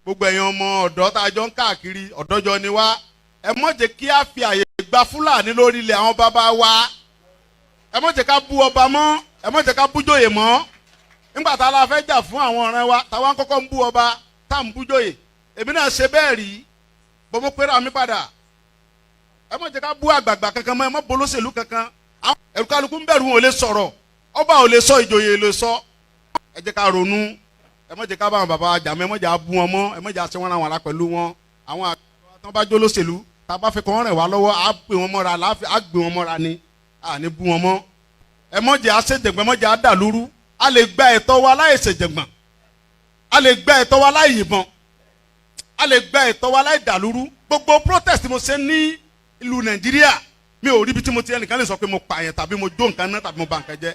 gbogbo ẹ̀yin ọmọ ọ̀dọ́ tá a jọ ń káàkiri ọ̀dọ́jọ́ ni wá ẹ má jẹ́ kí a fi àyè gba Fúlàní lórí ilẹ̀ àwọn bàbá wa ẹ má jẹ́ ká bú ọba mọ́ ẹ má jẹ́ ká bú jòyè mọ́ nígbà tá a la fẹ́ jà fún àwọn ọ̀rẹ́ wa táwa ń kọ́kọ́ ń bú ọba tá à ń bú jòyè èmi náà ṣe bẹ́ẹ̀ rí bọ́mọ pẹ́rẹ́ àmì padà ẹ má jẹ́ ká bú àgbààgbà kankan mọ́ ẹ má bolóṣèlú kankan ẹ̀rù kálukú ń bẹ̀rù wọn ò lè sọ̀rọ̀ ọba ò lè sọ ìjòyè lè sọ ẹ jẹ́ ká ronú ẹ má jẹ́ ká bá àwọn bàbá jà mọ́ ẹ má jẹ́ bú wọn mọ́ ẹ má jẹ́ àṣẹ wọn ra wọn la pẹ̀lú wọn àwọn àgbà tó bá jó lóṣèlú tá a bá fẹ́ kọ́ wọn rẹ̀ wá lọ́wọ́ á gbé wọn mọ́ra á gbé wọn mọ́ra ni à ní bú wọn mọ́ ẹ má jẹ́ àṣejẹ̀gbọ́n ẹ má jẹ́ àdàlúrú a lè gba ẹ̀tọ́ wa láì ṣèjẹ̀gbọ́n a lè gba ẹ̀tọ́ wa láì yìnbọn a lè gba ẹ̀tọ́ wa láì dàlúrú gbogbo protest mo ṣe ní ìlú Nàìjíríà mi ò rí ibi tí mo ti ẹnìkan lè sọ pé mo pààyàn tàbí mo jó nǹkan náà tàbí mo bà nǹkan jẹ́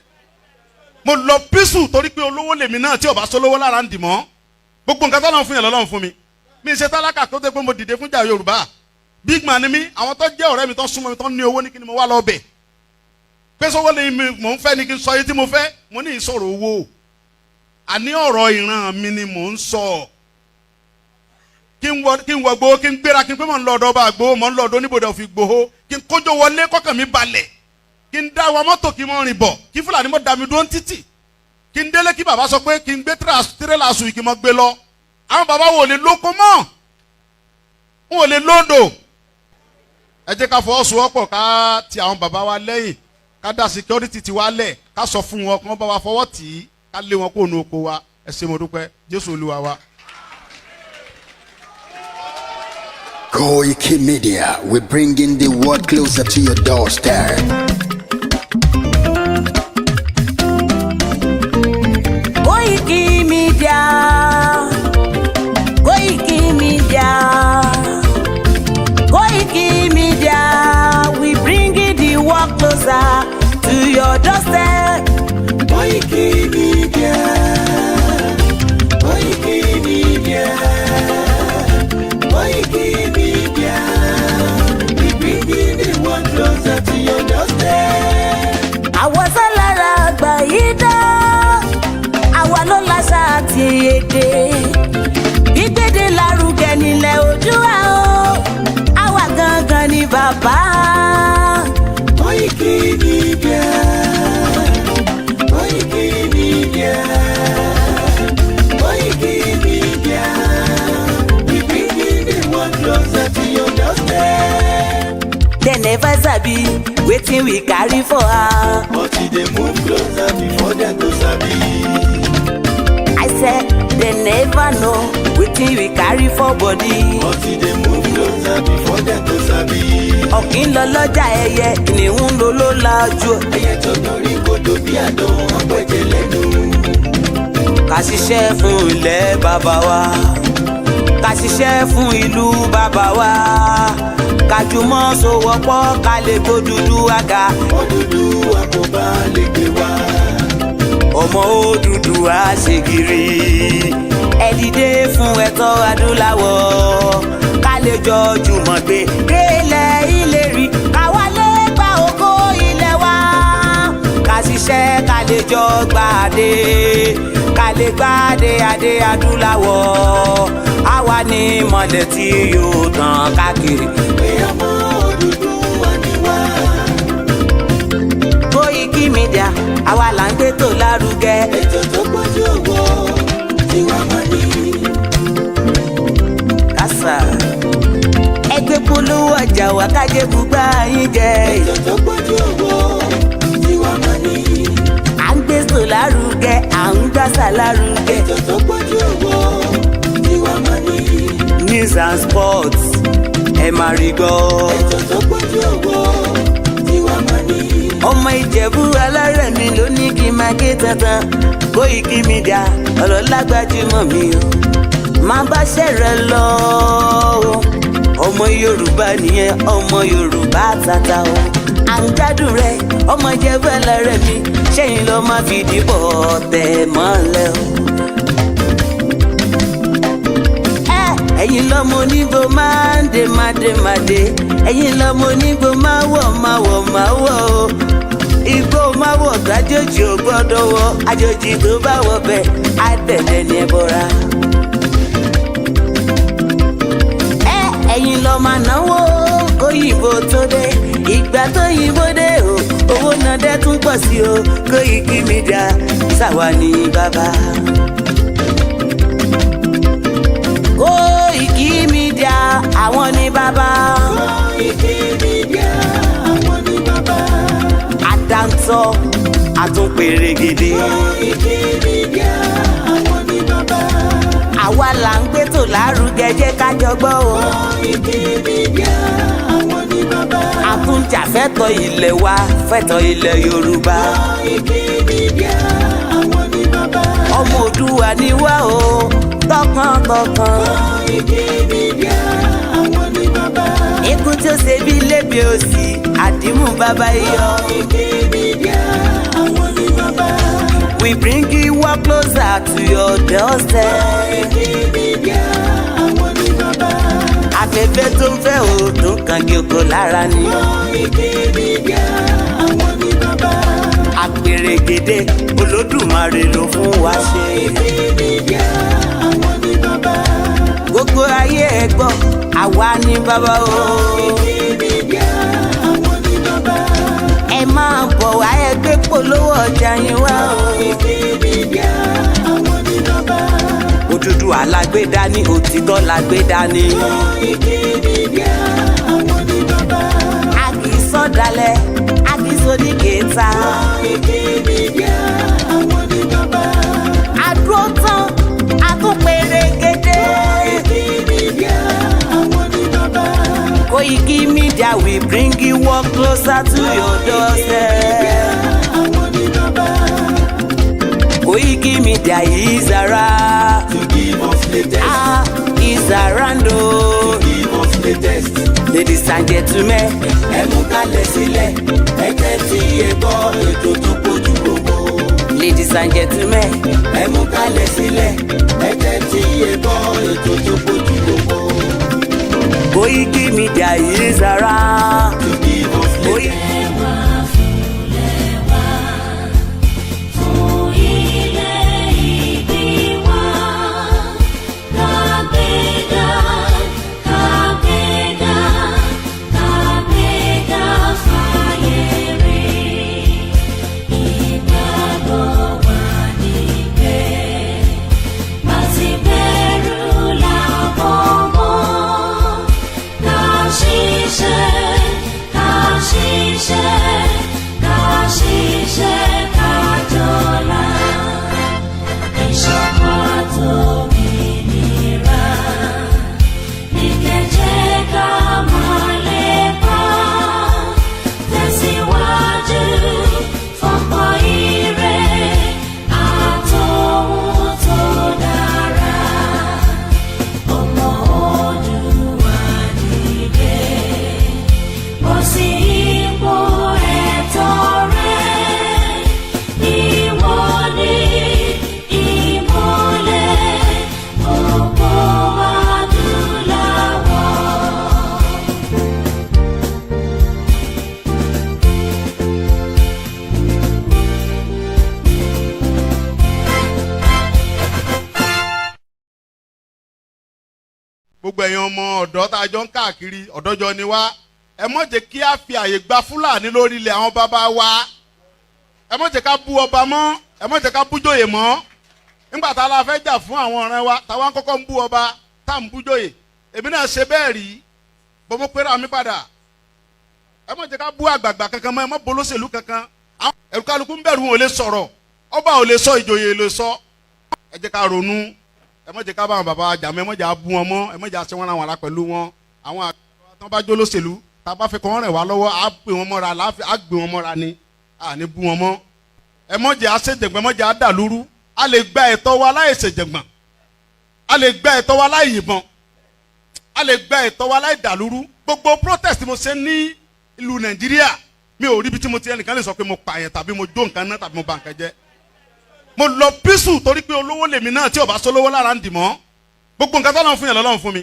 mo lọ písù torí pé olówó lèmi náà tí ò bá sólówó lára ń dì mọ́ gbogbo nǹkan tó lọ́n fún yẹn lọ́lọ́run fún mi mi ṣe tálákà tó tẹ́ pé mo dìde fún jà Yorùbá big man ni mi àwọn tó jẹ́ ọ̀rẹ́ mi tó súnmọ́ mi tó ní owó ní kí ni mo wá lọ bẹ̀ pé sọ́wọ́ lè mi mò ń fẹ́ ni kí n sọ yìí tí mo fẹ́ mo ní ìsọ̀rọ̀ owó àní ọ̀rọ̀ ìran mi ni mò ń sọ kí n wọ gbowó kí n gbéra kí n pé mò ń lọ ọ̀dọ̀ ọba gbowó mò ń lọ ọ̀dọ̀ oníbodè òfin gbowó kí n kójó wọlé kọ́kàn mi balẹ̀ kí n dá wa mọ́tò kí n mọ́ rìn bọ̀ kí Fúlàní mọ́ da mi dúró títì kí n délé kí bàbá sọ pé kí n gbé tírélà sùn kí n mọ́ gbé lọ àwọn bàbá wo lè lóko mọ́ wọn ò lè lóńdò ẹ jẹ́ ká fọwọ́sowọ́pọ̀ ká ti àwọn bàbá wa lẹ́yìn ká dá security ti wá lẹ̀ ká sọ fún wọn kí wọ́n bá wa fọwọ́ tì í ká lé wọn kó nu oko wa ẹ ṣé mo dúpẹ́ Jésù Olúwa wa. KOIKIMEDIA, we're bringing the world closer to your doorstep. KOIKIMEDIA, KOIKIMEDIA, KOIKIMEDIA, we bringing the world closer to your doorstep. KOIKIMEDIA, KOIKIMEDIA, KOIKIMEDIA, we bringing the world closer to your doorstep. Àwọn sálára àgbà yìí dá, àwa ló láṣà àti èdè. Gbígbédè lárugẹ nílẹ̀ Oòduà o, àwa gangan ni bàbá. KOIKIMEDIA, KOIKIMEDIA, KOIKIMEDIA, we bringing the world closer to your doorstep. They never sabi wetin we carry for her. But they move closer before they go sabi. I said they never know wetin we carry for body. But they move closer before they go sabi. Ọ̀kín lọ lọ́jà ẹyẹ, kìnìún ló ló lajú. Ẹyẹ tó dorí kodò bí àdán ọgbẹ́jẹ lẹ́nu. Ká ṣiṣẹ́ fún ilẹ̀ bàbá wa, ká ṣiṣẹ́ fún ìlú bàbá wa, ká jùmọ̀ sowọ́pọ̀ ká lè gbó Odùduwà. Odùduwà kò bá lè gbé wa. Ọmọ Odùduwà ṣe gírí, ẹ dìde fún ẹ̀tọ́ adúláwọ̀, ká lè jọ jùmọ̀ gbé délẹ̀ ìlérí, ká wálé gba ògo ilẹ̀ wa, ká ṣiṣẹ́ ká lè jọ gbàdé, ká lè gbàdé adé adúláwọ̀, àwa ni mọ̀lẹ̀ tí yóò tàn káàkiri. Pé ọmọ Odùduwà ni wá. KOIKIMEDIA, àwa là ń gbé tó lárugẹ. Ètò tó pọ̀jù owó tí wàá máa ní. Kásá ẹgbẹ́ polówó ọjà wà kájé bùgbà yín jẹ. Ètò tó pọ̀jù owó tí wàá máa ní. À ń gbé tó lárugẹ, à ń gbàsà lárugẹ. Ètò tó pọ̀jù owó tí wàá máa ní. News and sports ẹ máa rí gbọ́. Ètò tó pọ̀jù owó tí wàá máa ní. Ọmọ Ìjẹ̀bú alárẹ̀ mi ló ní kí n máa ké tantan. KOIKIMEDIA, ọ̀rọ̀ lágbájúmọ̀ mi o, máa bá ṣẹ̀rẹ̀ lọ o. Ọmọ Yorùbá nìyẹn, ọmọ Yorùbá tata o. À ń gbádùn rẹ, ọmọ Ìjẹ̀bú alárẹ̀ mi, ṣẹ́yìn lọ máa fi dìbò tẹ̀ mọ́lẹ̀ o. Ẹ̀yin lọ́mọ onígbò máa ń dé mádémádé, ẹ̀yin lọ́mọ onígbò máa wọ̀ o. Igbó máa wọ̀ gbàjòjì ò gbọ́dọ̀ wọ, àjòjì tó bá wọ bẹ́ẹ̀ á tẹ̀lé ní ẹbọra. lọ máa náwó kóyìnbó tó dé ìgbà tó yìnbó dé o owó náà dẹ́ tún pọ̀ sí o Koiki Media ṣàwa ní bàbá. Koiki Media àwọn ní bàbá. Koiki Media àwọn ní bàbá. Àdáńtọ́ àtúnpèrègèdè. Koiki Media àwọn ní bàbá. Àwa là ń gbé tò lárugẹ jẹ́ ká jọ gbọ́ o. Koiki Media àwọn ní bàbá. Àtúnjà fẹ́tọ̀ ilẹ̀ wa fẹ́tọ̀ ilẹ̀ Yorùbá. Koiki Media àwọn ní bàbá. Ọmọ Òdùwà ni wá o tọkàntọkàn. Koiki Media àwọn ní bàbá. Ikú tí ó ṣe bí lébi òsì àdìmú bàbá iyọ̀. Koiki Media àwọn ní bàbá. We bring you up closer to your doorstep. Koiki Media àwọn ní bàbá. Afẹ́fẹ́ tó ń fẹ́ òòdùn kan kí oko lára ni. Koiki Media àwọn ní bàbá. Àpèrègèdè Olódùmarè ló fún wa ṣe. Koiki Media àwọn ní bàbá. Gbogbo ayé ẹ gbọ́ àwa ní bàbá o. Koiki Media àwọn ní bàbá. Ẹ máa bọ̀ wá ẹ gbé polówó ọjà yín wá o. Koiki Media àwọn ní bàbá. Odùduwà lágbèdá ní òtítọ́ lágbèdá ní. Koiki Media àwọn ní bàbá. A kì í sọ̀dálẹ̀ a kì í sóní kẹta. Koiki Media àwọn ní bàbá. Àdúró tán a tún pèrègèdè. Koiki Media àwọn ní bàbá. Koiki Media we bring you up closer to your doorstep. Àwọn ní bàbá. Koiki Media is around. To give us latest. Is around o. Give us latest. Ladies and gentlemen, Ẹ mú kalẹ̀ sílẹ̀. Ẹ tẹ́tí ẹ gbọ́ ètò tó kojú gbogbo. ladies and gentlemen, Ẹ mú kalẹ̀ sílẹ̀. Ẹ tẹ́tí ẹ gbọ́ ètò tó kojú gbogbo. Koiki Media is around. To give us Koiki latest. gbogbo ẹ̀yin ọmọ ọ̀dọ́ tá a jọ ń káàkiri ọ̀dọ́jọ́ ni wá ẹ má jẹ́ kí a fi àyè gba Fúlàní lórí ilẹ̀ àwọn bàbá wa ẹ má jẹ́ ká bú ọba mọ́ ẹ má jẹ́ ká bújòyè mọ́ nígbà tá a la fẹ́ jà fún àwọn ọ̀rẹ́ wa táwa ń kọ́kọ́ ń bú ọba tá à ń bújòyè èmi náà ṣe bẹ́ẹ̀ rí bọ́mọ pẹ́rẹ́ àmì padà ẹ má jẹ́ ká bú àgbààgbà kankan mọ́ ẹ má bolóṣèlú kankan ẹ̀rù kálukú ń bẹ̀rù wọn ò lè sọ̀rọ̀ ọba ò lè sọ ìjòyè lè sọ ẹ jẹ́ ká ronú ẹ má jẹ́ ká bá àwọn bàbá àjàmọ́ ẹ má jẹ́ abú wọn mọ́ ẹ má jẹ́ àṣẹ wọn ra wọn ara pẹ̀lú wọn àwọn àgbà tán bá jó lóṣèlú tá a bá fẹ́ kọ́ wọn rìn wá lọ́wọ́ á gbé wọn mọ́ra á gbé wọn mọ́ra ni à ní bú wọn mọ́ ẹ má jẹ́ àṣejẹ̀gbọ́n ẹ má jẹ́ àdàlúrú a lè gba ẹ̀tọ́ wa láì ṣèjẹ̀gbọ́n a lè gba ẹ̀tọ́ wa láì yìnbọn a lè gba ẹ̀tọ́ wa láì dàlúrú gbogbo protest mo ṣe ní ìlú Nàìjíríà mi ò rí ibi tí mo ti ẹnìkan lè sọ pé mo pààyàn tàbí mo jó nǹkan náà tàbí mo bà nǹkan jẹ́ mo lọ písù torí pé olówó lèmi náà tí ò bá sólówó lára ń dì mọ́ gbogbo nǹkan tọ́lọ́run fún yẹn lọ́lọ́run fún mi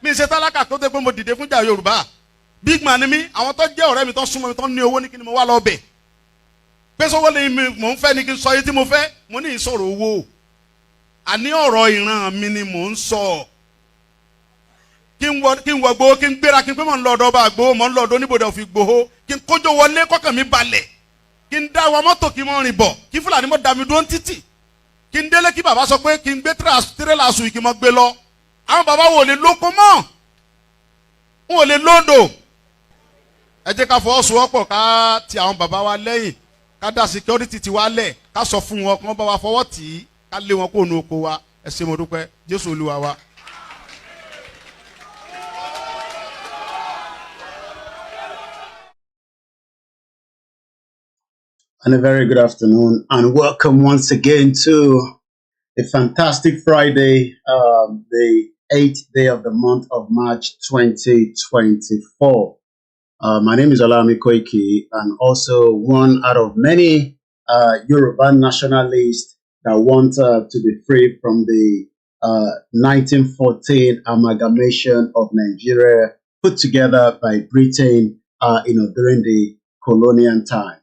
mi ṣe tálákà tó dé pé mo dìde fúnjà Yorùbá big man ni mi àwọn tó jẹ́ ọ̀rẹ́ mi tó súnmọ́ mi tó ní owó ní kí ni mo wá lọ bẹ̀ pé sọ́wọ́ lè mi mò ń fẹ́ ni kí n sọ yìí tí mo fẹ́ mo ní ìsọ̀rọ̀ owó àní ọ̀rọ̀ ìran mi ni mò ń sọ kí n wọ gbowó kí n gbéra kí n pé mọ̀ ń lọ ọ̀dọ̀ bá gbowó mọ̀ ń lọ ọ̀dọ̀ oníbodè òfin gbowó kí n kójó wọlé kọ́kàn mi balẹ̀ kí n dá wa mọ́tò kí n mọ̀ rìn bọ̀ kí Fúlàní mọ̀ dá mi dúró títì kí n délé kí bàbá sọ pé kí n gbé tírélà sùn kí n mọ̀ gbé lọ àwọn bàbá wo lè lóko mọ́ wọn ò lè lóńdò ẹ jẹ́ ká fọwọ́sowọ́pọ̀ ká ti àwọn bàbá wa lẹ́yìn ká dá security ti wa lẹ̀ ká sọ fún wọn kí wọ́n bá wa fọwọ́ tì í ká lé wọn kó nu oko wa ẹ ṣé mo dúpẹ́ Jésù Olúwa wa. And a very good afternoon, and welcome once again to a fantastic Friday, the 8th day of the month of March 2024. My name is OLAYOMI Koiki, and also one out of many Yoruba nationalists that want to be free from the 1914 amalgamation of Nigeria put together by Britain, during the colonial time.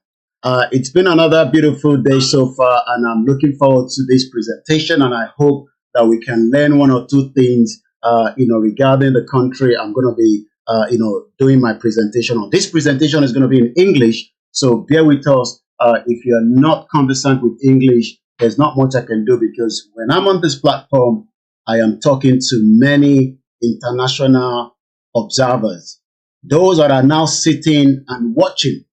It's been another beautiful day so far, and I'm looking forward to this presentation, and I hope that we can learn one or two things, regarding the country I'm going to be, doing my presentation on. This presentation is going to be in English, so bear with us. If you're not conversant with English, there's not much I can do, because when I'm on this platform, I am talking to many international observers, those that are now sitting and watching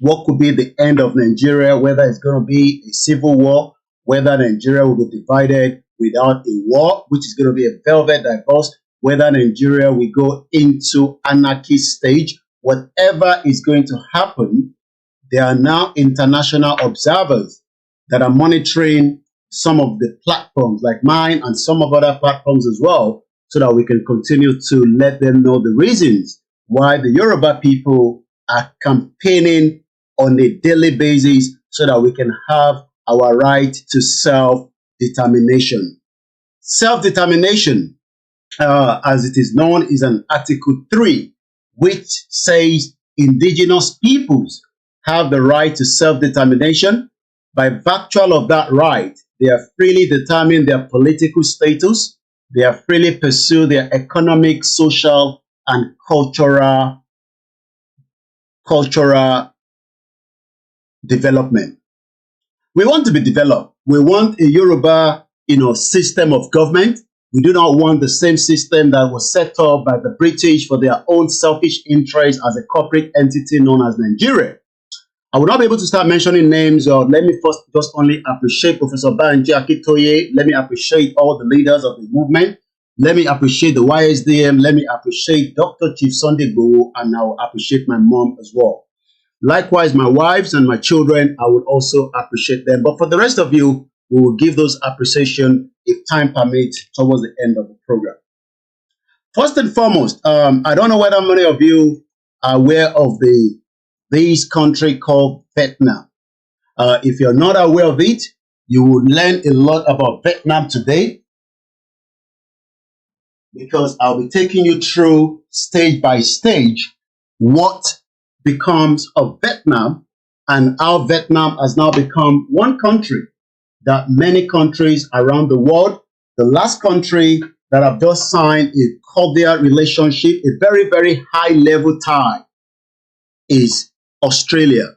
what could be the end of Nigeria, whether it's going to be a civil war, whether Nigeria will be divided without a war, which is going to be a velvet divorce, whether Nigeria will go into anarchy stage, whatever is going to happen, there are now international observers that are monitoring some of the platforms like mine and some of other platforms as well, so that we can continue to let them know the reasons why the Yoruba people are campaigning on a daily basis, so that we can have our right to self-determination. Self-determination, as it is known, is an Article 3, which says indigenous peoples have the right to self-determination. By virtue of that right, they are freely determine their political status, they are freely pursue their economic, social, and cultural development. We want to be developed. We want a Yoruba, system of government. We do not want the same system that was set up by the British for their own selfish interests as a corporate entity known as Nigeria. I will not be able to start mentioning names. Let me first just only appreciate Professor Banji Akitoye. Let me appreciate all the leaders of the movement. Let me appreciate the YSDM. Let me appreciate Dr. Chief Sunday Igboho, and I will appreciate my mom as well. Likewise, my wives and my children, I would also appreciate them. But for the rest of you, we will give those appreciation if time permits towards the end of the program. First and foremost, I don't know whether many of you are aware of this country called Vietnam. If you're not aware of it, you will learn a lot about Vietnam today, because I'll be taking you through stage by stage what becomes of Vietnam, and how Vietnam has now become one country that many countries around the world, the last country that have just signed a cordial relationship, a very, very high level tie, is Australia.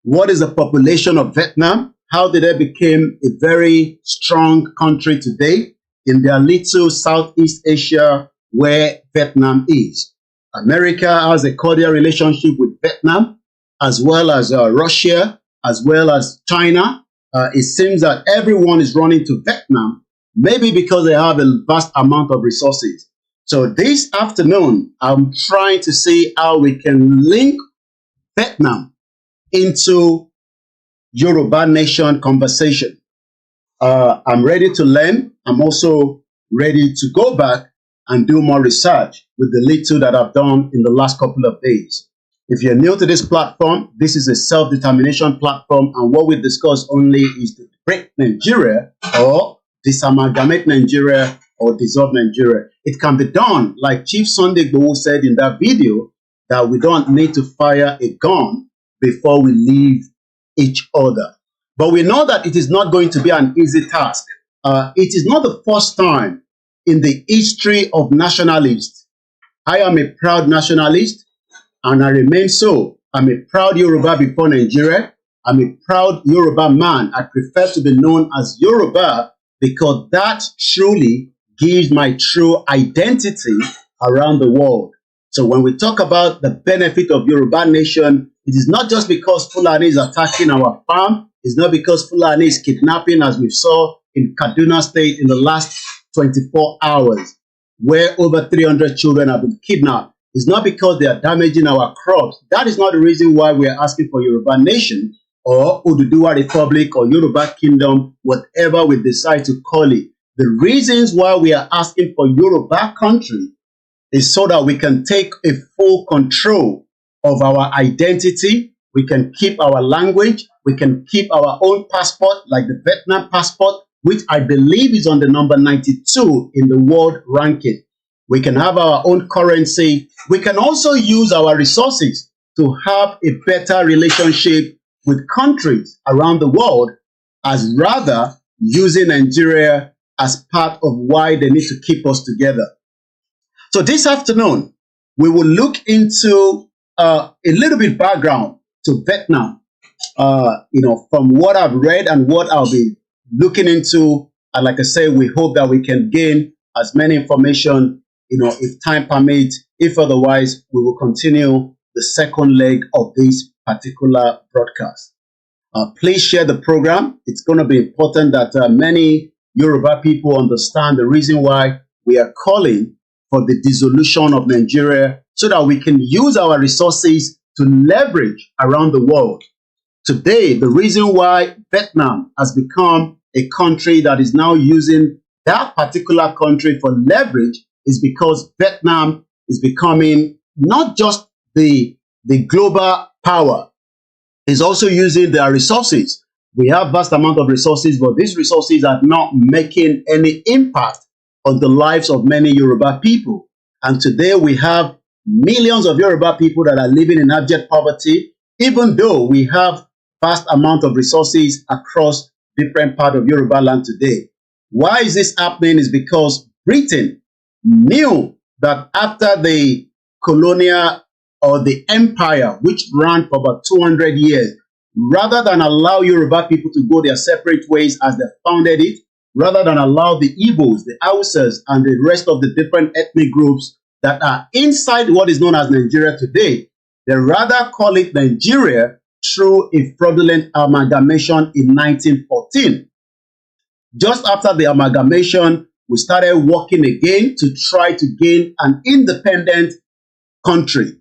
What is the population of Vietnam? How did they become a very strong country today in their little Southeast Asia where Vietnam is? America has a cordial relationship with Vietnam, as well as Russia, as well as China. It seems that everyone is running to Vietnam, maybe because they have a vast amount of resources. So this afternoon, I'm trying to see how we can link Vietnam into Yoruba nation conversation. I'm ready to learn. I'm also ready to go back and do more research with the little that I've done in the last couple of days. If you're new to this platform, this is a self-determination platform, and what we discuss only is to break Nigeria, or disamalgamate Nigeria, or dissolve Nigeria. It can be done, like Chief Sunday Igboho said in that video, that we don't need to fire a gun before we leave each other. But we know that it is not going to be an easy task. It is not the first time in the history of nationalists. I am a proud nationalist, and I remain so. I'm a proud Yoruba before Nigeria. I'm a proud Yoruba man. I prefer to be known as Yoruba because that truly gives my true identity around the world. So when we talk about the benefit of Yoruba nation, it is not just because Fulani is attacking our farm. It's not because Fulani is kidnapping, as we saw in Kaduna State in the last 24 hours, where over 300 children have been kidnapped. It's not because they are damaging our crops. That is not the reason why we are asking for Yoruba nation or Oduduwa Republic or Yoruba Kingdom, whatever we decide to call it. The reasons why we are asking for Yoruba country is so that we can take a full control of our identity. We can keep our language. We can keep our own passport, like the Vietnam passport, which I believe is on the number 92 in the world ranking. We can have our own currency. We can also use our resources to have a better relationship with countries around the world, as rather using Nigeria as part of why they need to keep us together. So this afternoon, we will look into a little bit background to Vietnam. From what I've read and what I'll be looking into, and like I say, we hope that we can gain as many information, if time permits. If otherwise, we will continue the second leg of this particular broadcast. Please share the program. It's going to be important that many Yoruba people understand the reason why we are calling for the dissolution of Nigeria, so that we can use our resources to leverage around the world. Today, the reason why Vietnam has become a country that is now using that particular country for leverage is because Vietnam is becoming not just the global power, it's also using their resources. We have vast amount of resources, but these resources are not making any impact on the lives of many Yoruba people. And today we have millions of Yoruba people that are living in abject poverty, even though we have vast amount of resources across different parts of Yoruba land today. Why is this happening? Is because Britain knew that after the colonial or the empire, which ran for about 200 years, rather than allow Yoruba people to go their separate ways as they founded it, rather than allow the Igbos, the Hausas, and the rest of the different ethnic groups that are inside what is known as Nigeria today, they rather call it Nigeria through a fraudulent amalgamation in 1914. Just after the amalgamation, we started working again to try to gain an independent country.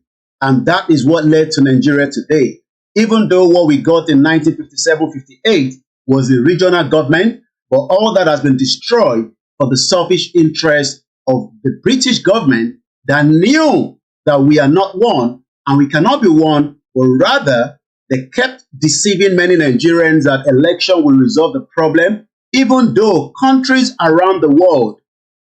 And that is what led to Nigeria today. Even though what we got in 1957-58 was the regional government, but all that has been destroyed for the selfish interest of the British government that knew that we are not one and we cannot be one, but rather they kept deceiving many Nigerians that election will resolve the problem, even though countries around the world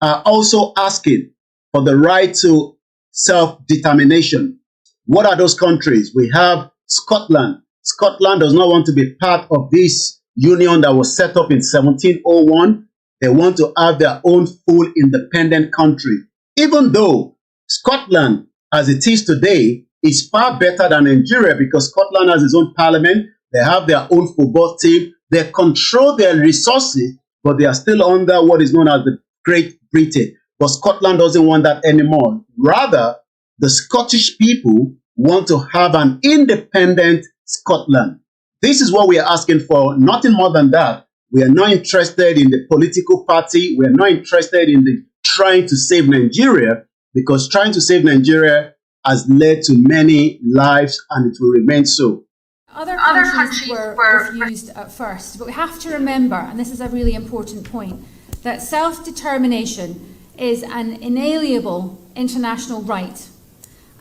are also asking for the right to self-determination. What are those countries? We have Scotland. Scotland does not want to be part of this union that was set up in 1701. They want to have their own full independent country. Even though Scotland, as it is today, is far better than Nigeria because Scotland has its own parliament, they have their own football team, they control their resources, but they are still under what is known as the Great Britain. But Scotland doesn't want that anymore. Rather, the Scottish people want to have an independent Scotland. This is what we are asking for, nothing more than that. We are not interested in the political party. We are not interested in the trying to save Nigeria, because trying to save Nigeria has led to many lives and it will remain so. Other countries were refused at first, but we have to remember, and this is a really important point, that self-determination is an inalienable international right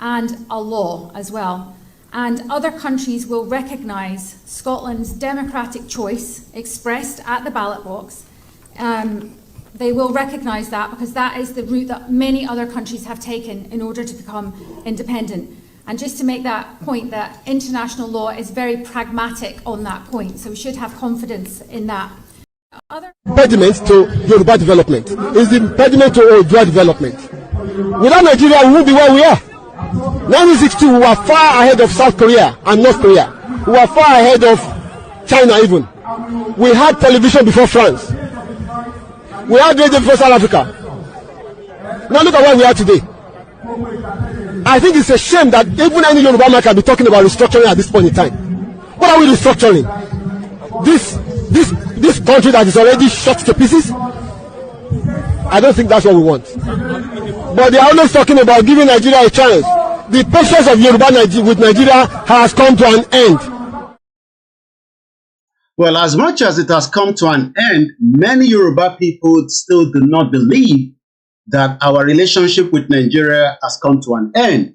and a law as well. And other countries will recognise Scotland's democratic choice expressed at the ballot box. They will recognise that because that is the route that many other countries have taken in order to become independent. And just to make that point, that international law is very pragmatic on that point, so we should have confidence in that. impediment to Yoruba development. It's the impediment to Odua development. Without Nigeria, we won't be where we are. 1962, we were far ahead of South Korea and North Korea. We were far ahead of China even. We had television before France. We had radio before South Africa. Now look at where we are today. I think it's a shame that even any Yoruba man can be talking about restructuring at this point in time. What are we restructuring? This country that is already shot to pieces? I don't think that's what we want. But they are always talking about giving Nigeria a chance. The patience of Yoruba with Nigeria has come to an end. Well, as much as it has come to an end, many Yoruba people still do not believe that our relationship with Nigeria has come to an end.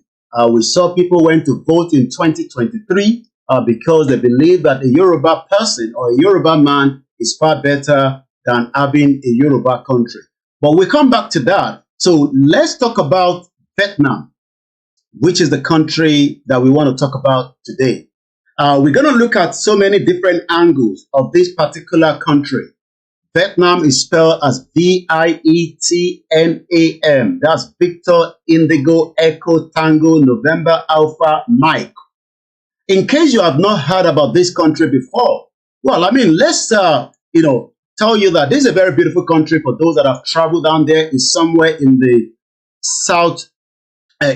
We saw people went to vote in 2023 because they believe that a Yoruba person or a Yoruba man is far better than having a Yoruba country. But we come back to that. So let's talk about Vietnam, which is the country that we want to talk about today. We're going to look at so many different angles of this particular country. Vietnam is spelled as V-I-E-T-N-A-M. That's Victor, Indigo, Echo, Tango, November, Alpha, Mike. In case you have not heard about this country before, well, I mean, let's, tell you that this is a very beautiful country for those that have traveled down there. It's somewhere in the south,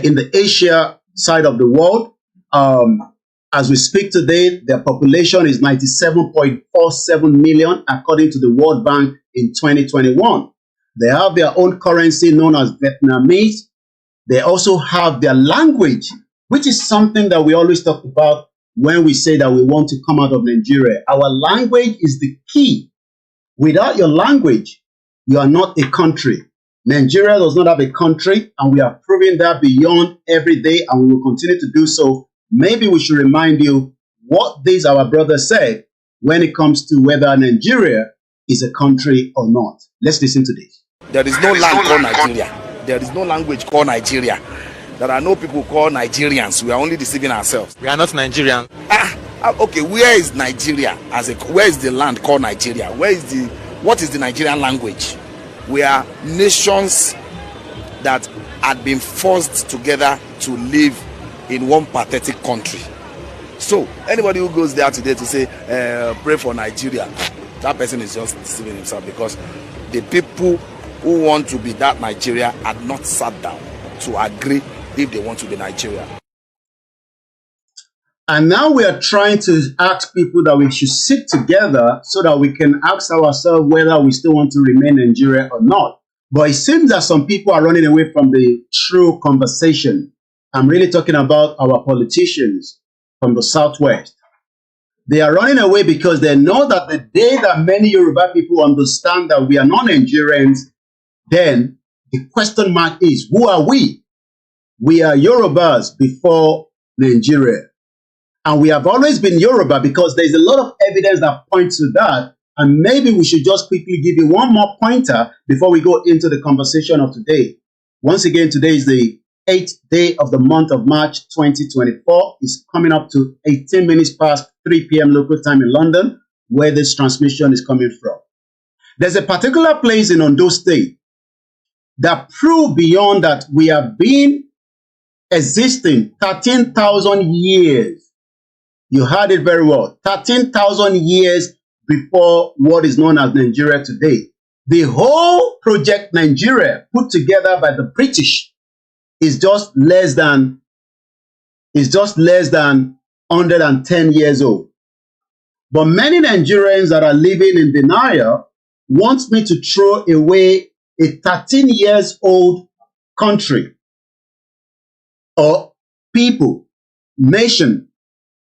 in the Asia side of the world. As we speak today, their population is 97.47 million, according to the World Bank in 2021. They have their own currency known as Vietnamese. They also have their language, which is something that we always talk about when we say that we want to come out of Nigeria. Our language is the key. Without your language, you are not a country. Nigeria does not have a country, and we are proving that beyond every day, and we will continue to do so. Maybe we should remind you what these our brothers said when it comes to whether Nigeria is a country or not. Let's listen to this. There is no land called Nigeria. There is no language called Nigeria. There are no people called Nigerians. We are only deceiving ourselves. We are not Nigerian. Okay, where is Nigeria? Where is the land called Nigeria? What is the Nigerian language? We are nations that had been forced together to live in one pathetic country. So anybody who goes there today to say pray for Nigeria, that person is just deceiving himself, because the people who want to be that Nigeria had not sat down to agree if they want to be Nigeria. And now we are trying to ask people that we should sit together so that we can ask ourselves whether we still want to remain Nigeria or not. But it seems that some people are running away from the true conversation. I'm really talking about our politicians from the Southwest. They are running away because they know that the day that many Yoruba people understand that we are not Nigerians, then the question mark is, who are we? We are Yorubas before Nigeria. And we have always been Yoruba, because there's a lot of evidence that points to that. And maybe we should just quickly give you one more pointer before we go into the conversation of today. Once again, today is the 8th day of the month of March 2024. It's coming up to 18 minutes past 3 p.m. local time in London, where this transmission is coming from. There's a particular place in Ondo State that prove beyond that we have been existing 13,000 years. You heard it very well. 13,000 years before what is known as Nigeria today. The whole project Nigeria, put together by the British, is just less than 110 years old. But many Nigerians that are living in denial want me to throw away a 13 years old country or people, nation,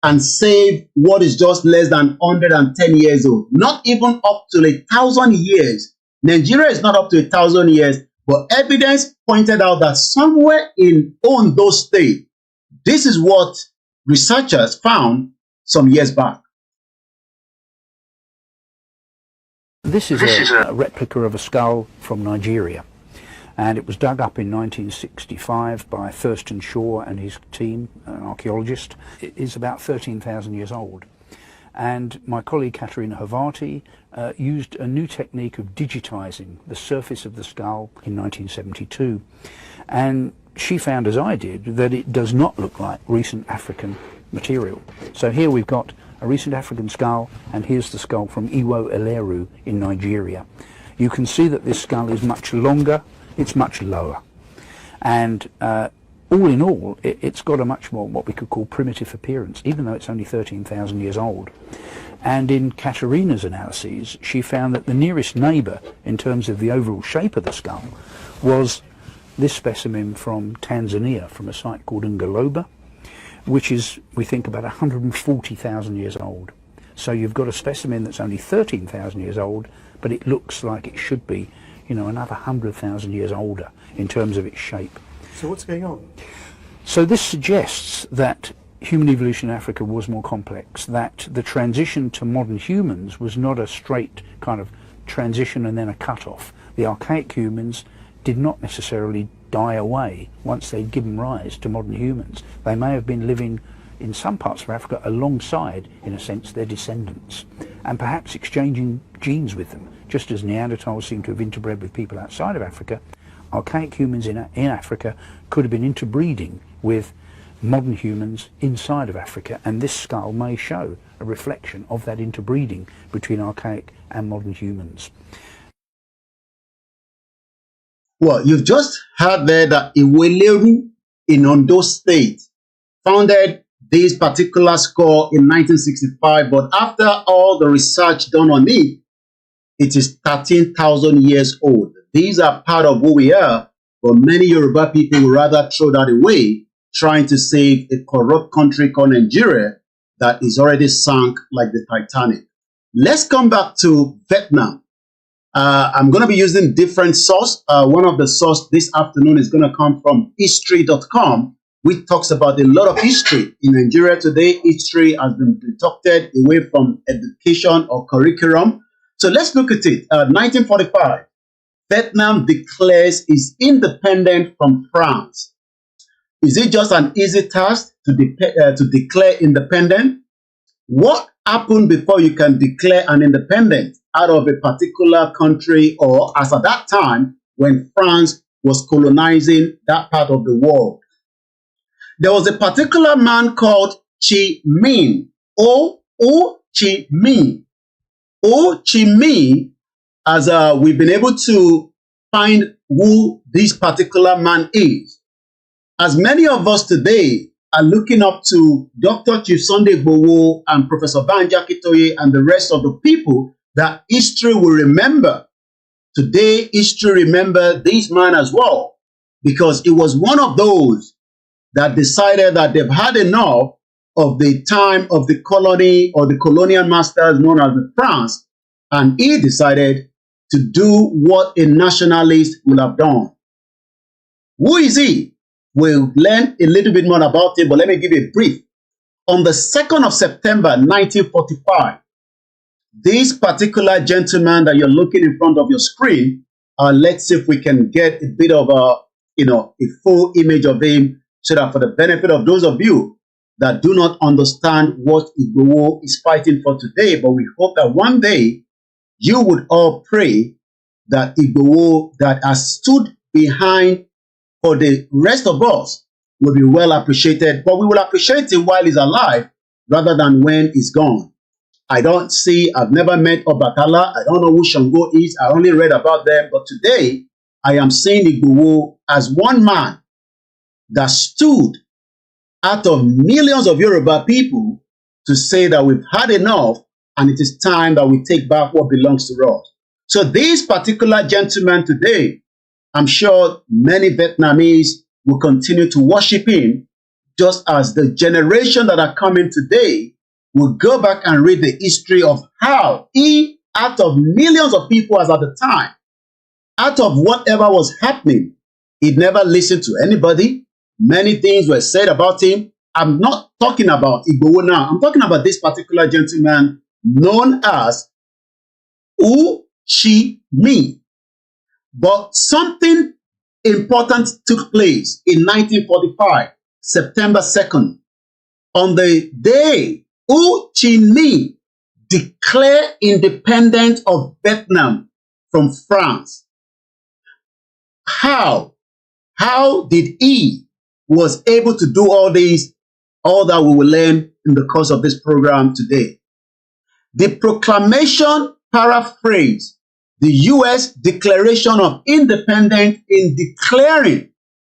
and save what is just less than 110 years old. Not even up to 1,000 years. Nigeria is not up to 1,000 years, but evidence pointed out that somewhere in Ondo State, this is what researchers found some years back. This is a replica of a skull from Nigeria, and it was dug up in 1965 by Thurston Shaw and his team, an archaeologist. It is about 13,000 years old, And my colleague Katerina Havarti used a new technique of digitizing the surface of the skull in 1972. And she found, as I did, that it does not look like recent African material. So here we've got a recent African skull, and here's the skull from Iwo Eleru in Nigeria. You can see that this skull is much longer, it's much lower. And all in all, it's got a much more what we could call primitive appearance, even though it's only 13,000 years old. And in Katerina's analyses, she found that the nearest neighbour in terms of the overall shape of the skull was this specimen from Tanzania, from a site called Ngaloba, which is, we think, about 140,000 years old. So you've got a specimen that's only 13,000 years old, but it looks like it should be, you know, another 100,000 years older in terms of its shape. So what's going on? So this suggests that human evolution in Africa was more complex, that the transition to modern humans was not a straight kind of transition and then a cut-off. The archaic humans did not necessarily die away once they'd given rise to modern humans. They may have been living in some parts of Africa alongside, in a sense, their descendants, and perhaps exchanging genes with them. Just as Neanderthals seem to have interbred with people outside of Africa, archaic humans in Africa could have been interbreeding with modern humans inside of Africa, and this skull may show a reflection of that interbreeding between archaic and modern humans. Well, you've just heard there that Iweleru in Ondo State founded this particular skull in 1965, but after all the research done on it, it is 13,000 years old. These are part of who we are, but many Yoruba people would rather throw that away, trying to save a corrupt country called Nigeria that is already sunk like the Titanic. Let's come back to Vietnam. I'm going to be using different source. One of the source this afternoon is going to come from history.com, which talks about a lot of history. In Nigeria today, history has been deducted away from education or curriculum. So let's look at it. 1945, Vietnam declares its independence from France. Is it just an easy task to declare independence? What happened before you can declare an independence out of a particular country, or as at that time when France was colonizing that part of the world? There was a particular man called Chi Minh, Chi Minh. Chi Minh, as we've been able to find who this particular man is. As many of us today are looking up to Dr. Chief Sunday Igboho and Professor Banji Akintoye and the rest of the people that history will remember. Today, history remember this man as well, because it was one of those that decided that they've had enough of the time of the colony or the colonial masters known as the France, and he decided to do what a nationalist would have done. Who is he? We'll learn a little bit more about him, but let me give you a brief. On the 2nd of September 1945, this particular gentleman that you're looking in front of your screen, let's see if we can get a bit of a full image of him, so that for the benefit of those of you that do not understand what Igboho is fighting for today, but we hope that one day you would all pray that Igboho that has stood behind for the rest of us will be well appreciated, but we will appreciate him while he's alive rather than when he's gone. I've never met Obatala. I don't know who Shango is. I only read about them, but today I am seeing Igboho as one man that stood out of millions of Yoruba people to say that we've had enough and it is time that we take back what belongs to us. So this particular gentleman today, I'm sure many Vietnamese will continue to worship him, just as the generation that are coming today will go back and read the history of how he, out of millions of people as at the time, out of whatever was happening, he never listened to anybody. Many things were said about him. I'm not talking about Igboho now. I'm talking about this particular gentleman known as Chi Minh. But something important took place in 1945, September 2nd. On the day Chi Minh declare independence of Vietnam from France. How did he was able to do all these, all that we will learn in the course of this program today? The proclamation paraphrased the U.S. Declaration of Independence in declaring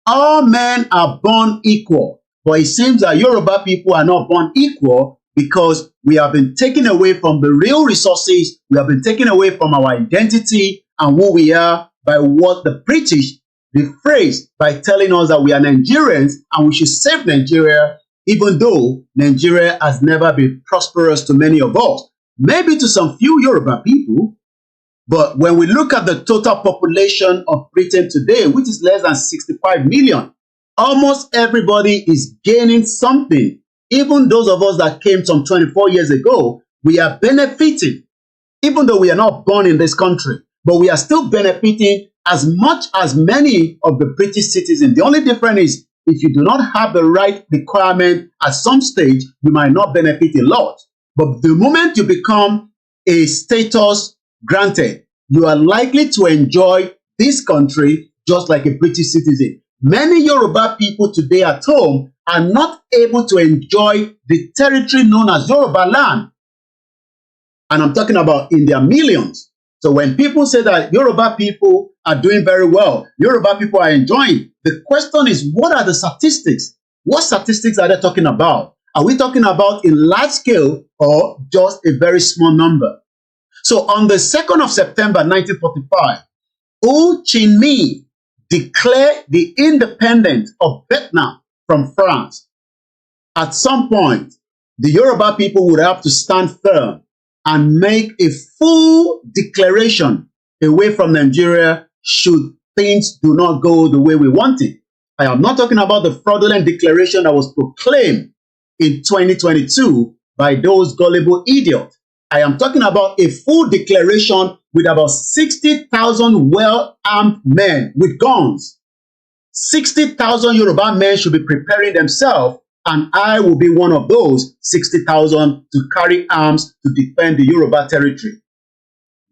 all men are born equal. But it seems that Yoruba people are not born equal because we have been taken away from the real resources. We have been taken away from our identity and who we are by what the British rephrased by telling us that we are Nigerians and we should save Nigeria, even though Nigeria has never been prosperous to many of us. Maybe to some few Yoruba people, but when we look at the total population of Britain today, which is less than 65 million, almost everybody is gaining something. Even those of us that came some 24 years ago, we are benefiting, even though we are not born in this country, but we are still benefiting as much as many of the British citizens. The only difference is if you do not have the right requirement at some stage, you might not benefit a lot. But the moment you become a status granted, you are likely to enjoy this country just like a British citizen. Many Yoruba people today at home are not able to enjoy the territory known as Yoruba land. And I'm talking about in their millions. So when people say that Yoruba people are doing very well, Yoruba people are enjoying, the question is, what are the statistics? What statistics are they talking about? Are we talking about in large scale or just a very small number? So on the 2nd of September 1945, Chi Minh declared the independence of Vietnam from France. At some point, the Yoruba people would have to stand firm and make a full declaration away from Nigeria should things do not go the way we want it. I am not talking about the fraudulent declaration that was proclaimed in 2022 by those gullible idiots. I am talking about a full declaration with about 60,000 well-armed men with guns. 60,000 Yoruba men should be preparing themselves, and I will be one of those 60,000 to carry arms to defend the Yoruba territory.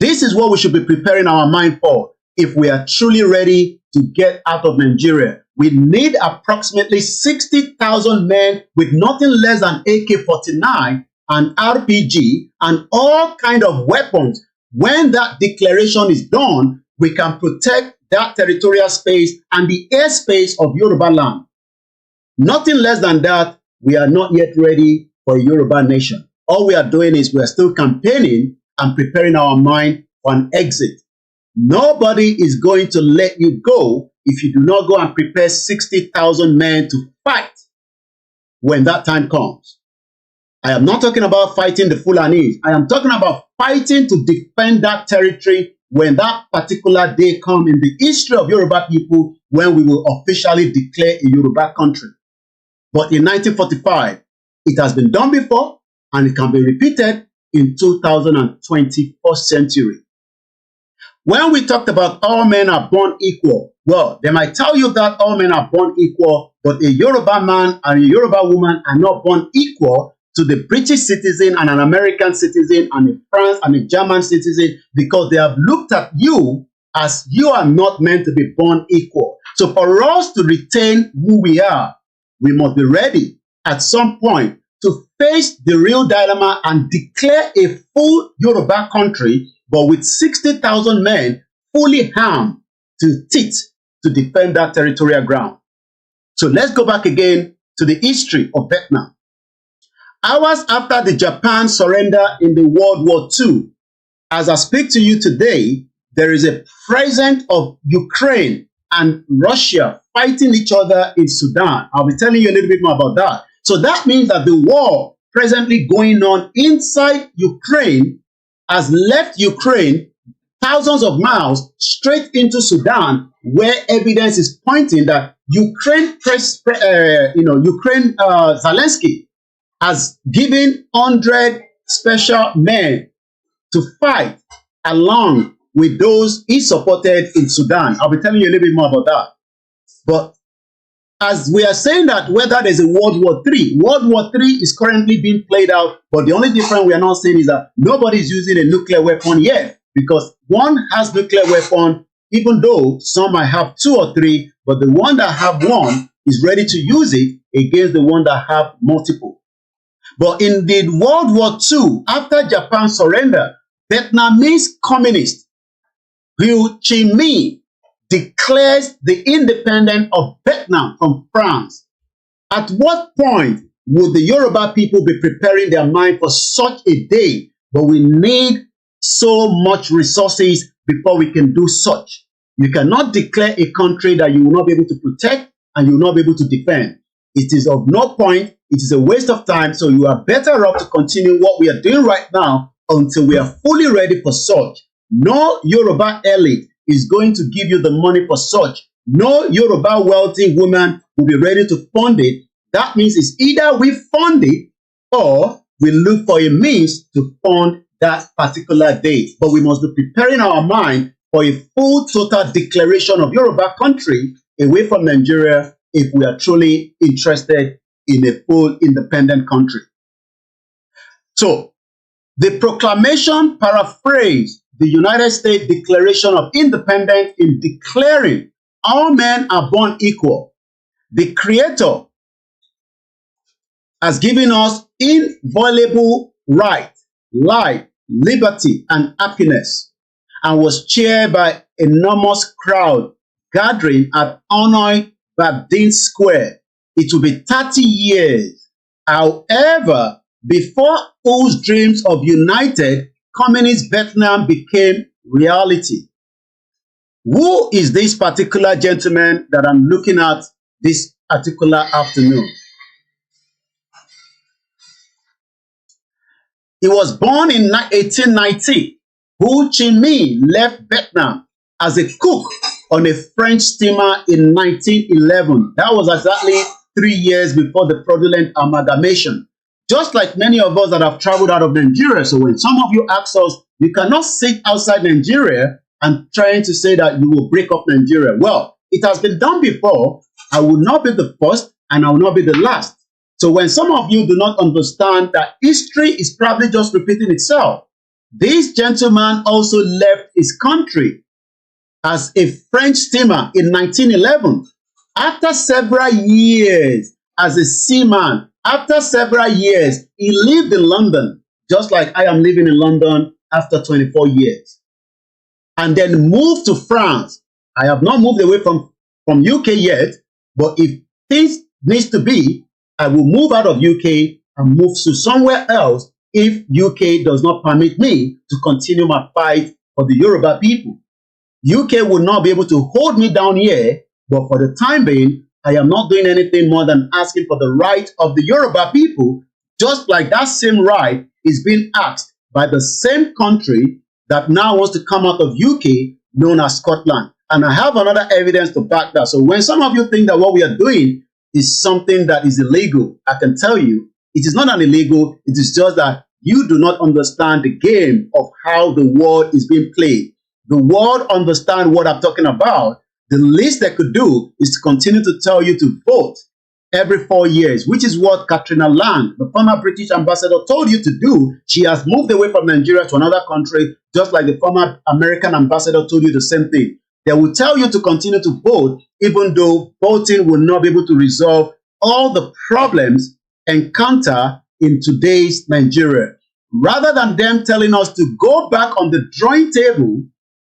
This is what we should be preparing our mind for if we are truly ready to get out of Nigeria. We need approximately 60,000 men with nothing less than AK-49 and RPG and all kind of weapons. When that declaration is done, we can protect that territorial space and the airspace of Yoruba land. Nothing less than that, we are not yet ready for a Yoruba nation. All we are doing is we are still campaigning and preparing our mind for an exit. Nobody is going to let you go if you do not go and prepare 60,000 men to fight when that time comes. I am not talking about fighting the Fulanis. I am talking about fighting to defend that territory when that particular day comes in the history of Yoruba people, when we will officially declare a Yoruba country. But in 1945, it has been done before, and it can be repeated in 2021st century. When we talked about all men are born equal, well, they might tell you that all men are born equal, but a Yoruba man and a Yoruba woman are not born equal to the British citizen and an American citizen and a France and a German citizen, because they have looked at you as you are not meant to be born equal. So for us to retain who we are, we must be ready at some point to face the real dilemma and declare a full Yoruba country, but with 60,000 men fully armed to teeth to defend that territorial ground. So let's go back again to the history of Vietnam. Hours after the Japan surrender in the World War II, as I speak to you today, there is a presence of Ukraine and Russia fighting each other in Sudan. I'll be telling you a little bit more about that. So that means that the war presently going on inside Ukraine has left Ukraine thousands of miles straight into Sudan, where evidence is pointing that Zelensky has given 100 special men to fight along with those he supported in Sudan. I'll be telling you a little bit more about that. But as we are saying that whether there's a World War III, World War III is currently being played out, but the only difference we are not saying is that nobody is using a nuclear weapon yet, because one has nuclear weapon, even though some might have 2 or 3, but the one that have one is ready to use it against the one that have multiple. But in the World War II, after Japan surrendered, Vietnamese communist Chi Minh declares the independence of Vietnam from France. At what point would the Yoruba people be preparing their mind for such a day? But we need so much resources before we can do such. You cannot declare a country that you will not be able to protect and you will not be able to defend. It is of no point. It is a waste of time. So you are better off to continue what we are doing right now until we are fully ready for such. No Yoruba elite is going to give you the money for such. No Yoruba wealthy woman will be ready to fund it. That means it's either we fund it or we look for a means to fund that particular date. But we must be preparing our mind for a full total declaration of Yoruba country away from Nigeria if we are truly interested in a full independent country. So, the proclamation paraphrased the United States Declaration of Independence in declaring all men are born equal. The Creator has given us inviolable right, life, liberty, and happiness, and was cheered by enormous crowd gathering at Hanoi Baptist Square. It will be 30 years. However, before whose dreams of united communist Vietnam became reality. Who is this particular gentleman that I'm looking at this particular afternoon? He was born in 1890. Ho Chi Minh left Vietnam as a cook on a French steamer in 1911. That was exactly 3 years before the fraudulent amalgamation. Just like many of us that have traveled out of Nigeria. So when some of you ask us, you cannot sit outside Nigeria and trying to say that you will break up Nigeria. Well, it has been done before. I will not be the first and I will not be the last. So when some of you do not understand that history is probably just repeating itself, this gentleman also left his country as a French steamer in 1911. After several years as a seaman, after several years, he lived in London, just like I am living in London after 24 years. And then moved to France. I have not moved away from UK yet, but if things needs to be, I will move out of UK and move to somewhere else if UK does not permit me to continue my fight for the Yoruba people. UK will not be able to hold me down here, but for the time being, I am not doing anything more than asking for the right of the Yoruba people, just like that same right is being asked by the same country that now wants to come out of UK, known as Scotland. And I have another evidence to back that. So when some of you think that what we are doing is something that is illegal, I can tell you, it is not an illegal, it is just that you do not understand the game of how the world is being played. The world understands what I'm talking about. The least they could do is to continue to tell you to vote every 4 years, which is what Katrina Lang, the former British ambassador, told you to do. She has moved away from Nigeria to another country, just like the former American ambassador told you the same thing. They will tell you to continue to vote, even though voting will not be able to resolve all the problems encountered in today's Nigeria. Rather than them telling us to go back on the drawing table,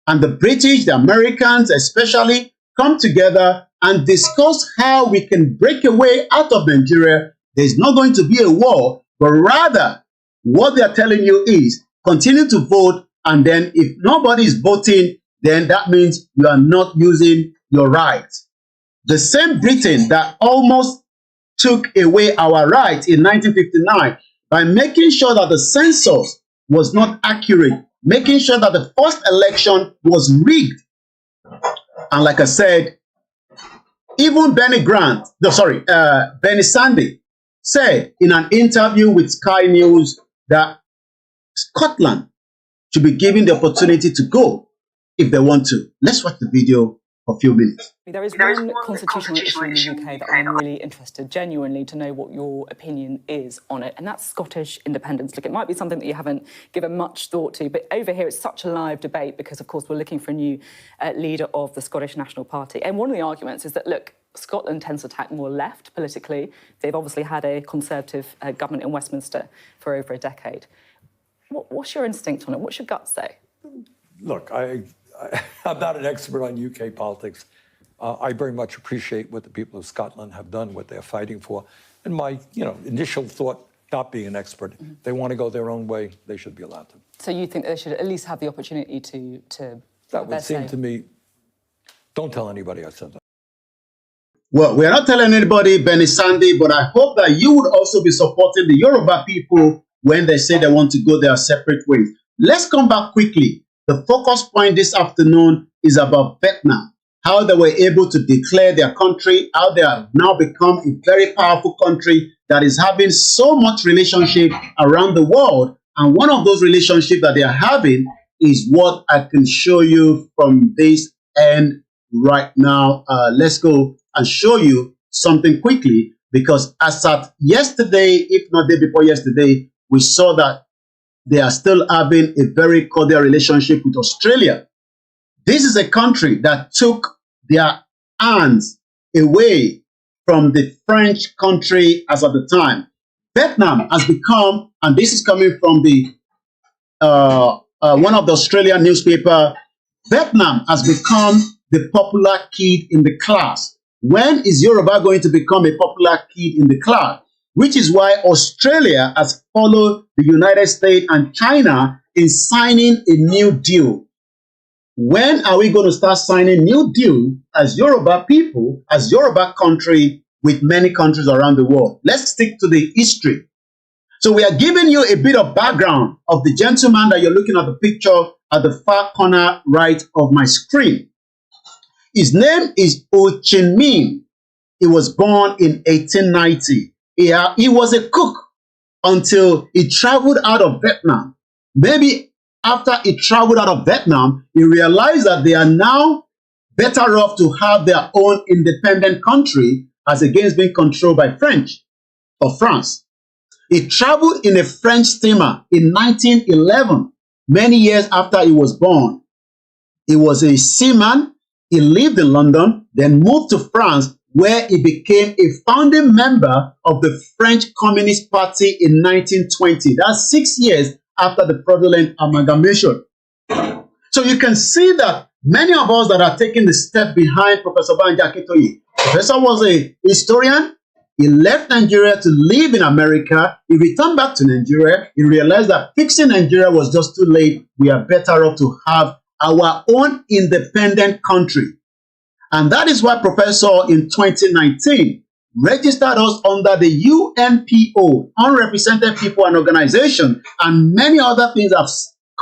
and the British, the Americans especially, come together and discuss how we can break away out of Nigeria, there's not going to be a war, but rather what they are telling you is continue to vote, and then if nobody is voting, then that means you are not using your rights. The same Britain that almost took away our rights in 1959 by making sure that the census was not accurate, making sure that the first election was rigged. And like I said, even Benny Sandy said in an interview with Sky News that Scotland should be given the opportunity to go if they want to. Let's watch the video for a few minutes. There is one constitutional issue in the UK that I'm really interested, genuinely, to know what your opinion is on it, and that's Scottish independence. Look, it might be something that you haven't given much thought to, but over here it's such a live debate because, of course, we're looking for a new leader of the Scottish National Party. And one of the arguments is that, look, Scotland tends to tack more left politically. They've obviously had a Conservative government in Westminster for over a decade. What's your instinct on it? What's your gut say? Look, I'm not an expert on UK politics. I very much appreciate what the people of Scotland have done, what they're fighting for. And my, initial thought, not being an expert, if they want to go their own way, they should be allowed to. So you think they should at least have the opportunity to that would seem to me, don't tell anybody I said that. Well, we are not telling anybody, Benny Sandy, but I hope that you would also be supporting the Yoruba people when they say they want to go their separate ways. Let's come back quickly. The focus point this afternoon is about Vietnam, how they were able to declare their country, how they have now become a very powerful country that is having so much relationship around the world. And one of those relationships that they are having is what I can show you from this end right now. Let's go and show you something quickly, because as at yesterday, if not day before yesterday, we saw that they are still having a very cordial relationship with Australia. This is a country that took their hands away from the French country as at the time. Vietnam has become, and this is coming from the one of the Australian newspaper, Vietnam has become the popular kid in the class. When is Yoruba going to become a popular kid in the class? Which is why Australia has followed the United States and China in signing a new deal. When are we going to start signing new deal as Yoruba people, as Yoruba country with many countries around the world? Let's stick to the history. So we are giving you a bit of background of the gentleman that you're looking at the picture at the far corner right of my screen. His name is Chi Minh. He was born in 1890. He was a cook until he traveled out of Vietnam. Maybe after he traveled out of Vietnam, he realized that they are now better off to have their own independent country as against being controlled by French or France. He traveled in a French steamer in 1911, many years after he was born. He was a seaman. He lived in London, then moved to France, where he became a founding member of the French Communist Party in 1920. That's 6 years after the fraudulent amalgamation. So you can see that many of us that are taking the step behind Professor Banji Akintoye. Professor was a historian. He left Nigeria to live in America. He returned back to Nigeria. He realized that fixing Nigeria was just too late. We are better off to have our own independent country. And that is why Professor in 2019 registered us under the UNPO, Unrepresented People and Organization, and many other things have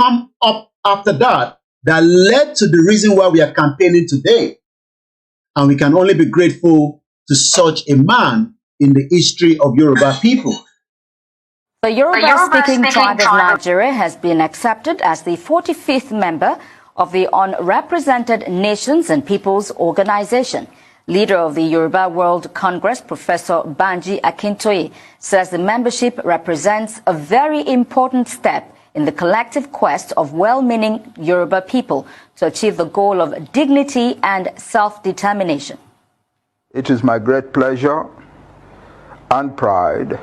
come up after that that led to the reason why we are campaigning today. And we can only be grateful to such a man in the history of Yoruba people. The Yoruba-speaking tribe of Nigeria has been accepted as the 45th member of the Unrepresented Nations and Peoples Organization. Leader of the Yoruba World Congress, Professor Banji Akintoye, says the membership represents a very important step in the collective quest of well-meaning Yoruba people to achieve the goal of dignity and self-determination. It is my great pleasure and pride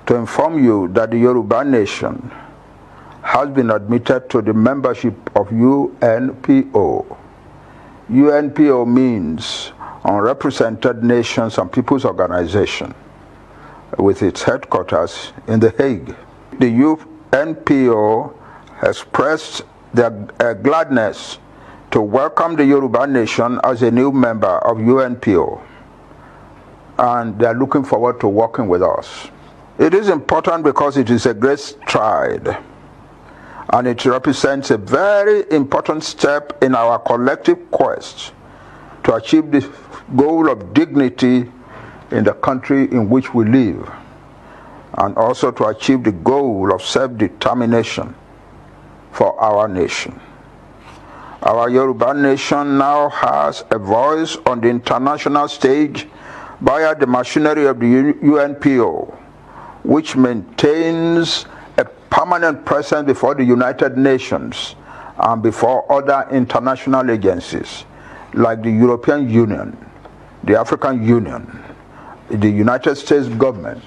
to inform you that the Yoruba nation has been admitted to the membership of UNPO. UNPO means Unrepresented Nations and Peoples Organization, with its headquarters in The Hague. The UNPO expressed their gladness to welcome the Yoruba nation as a new member of UNPO, and they are looking forward to working with us. It is important because it is a great stride, and it represents a very important step in our collective quest to achieve the goal of dignity in the country in which we live, and also to achieve the goal of self-determination for our nation. Our Yoruba nation now has a voice on the international stage via the machinery of the UNPO, which maintains a permanent presence before the United Nations and before other international agencies like the European Union, the African Union, the United States government,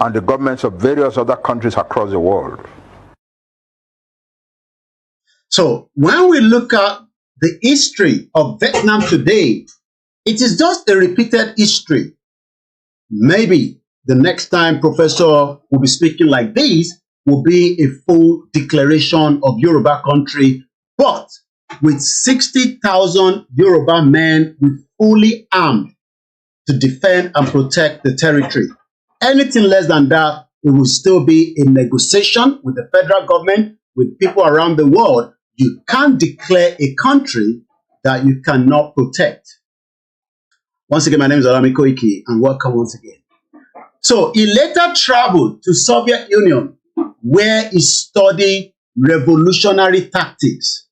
and the governments of various other countries across the world. So when we look at the history of Vietnam today, it is just a repeated history. Maybe the next time Professor will be speaking like this will be a full declaration of Yoruba country, but with 60,000 Yoruba men with fully armed to defend and protect the territory. Anything less than that, it will still be a negotiation with the federal government, with people around the world. You can't declare a country that you cannot protect. Once again, my name is Koiki, and welcome once again. So he later traveled to Soviet Union, where he studied revolutionary tactics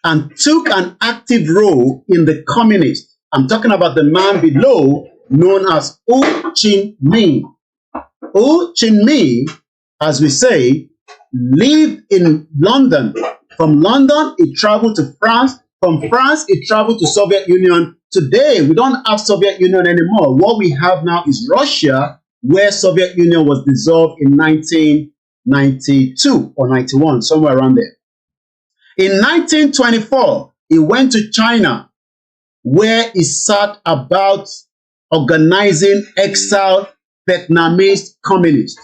and took an active role in the communists. I'm talking about the man below, known as Chi Minh. Chi Minh, as we say, lived in London. From London, he traveled to France. From France, he traveled to Soviet Union. Today, we don't have Soviet Union anymore. What we have now is Russia, where Soviet Union was dissolved in 1992 or 91, somewhere around there. In 1924, he went to China, where he set about organizing exiled Vietnamese communists.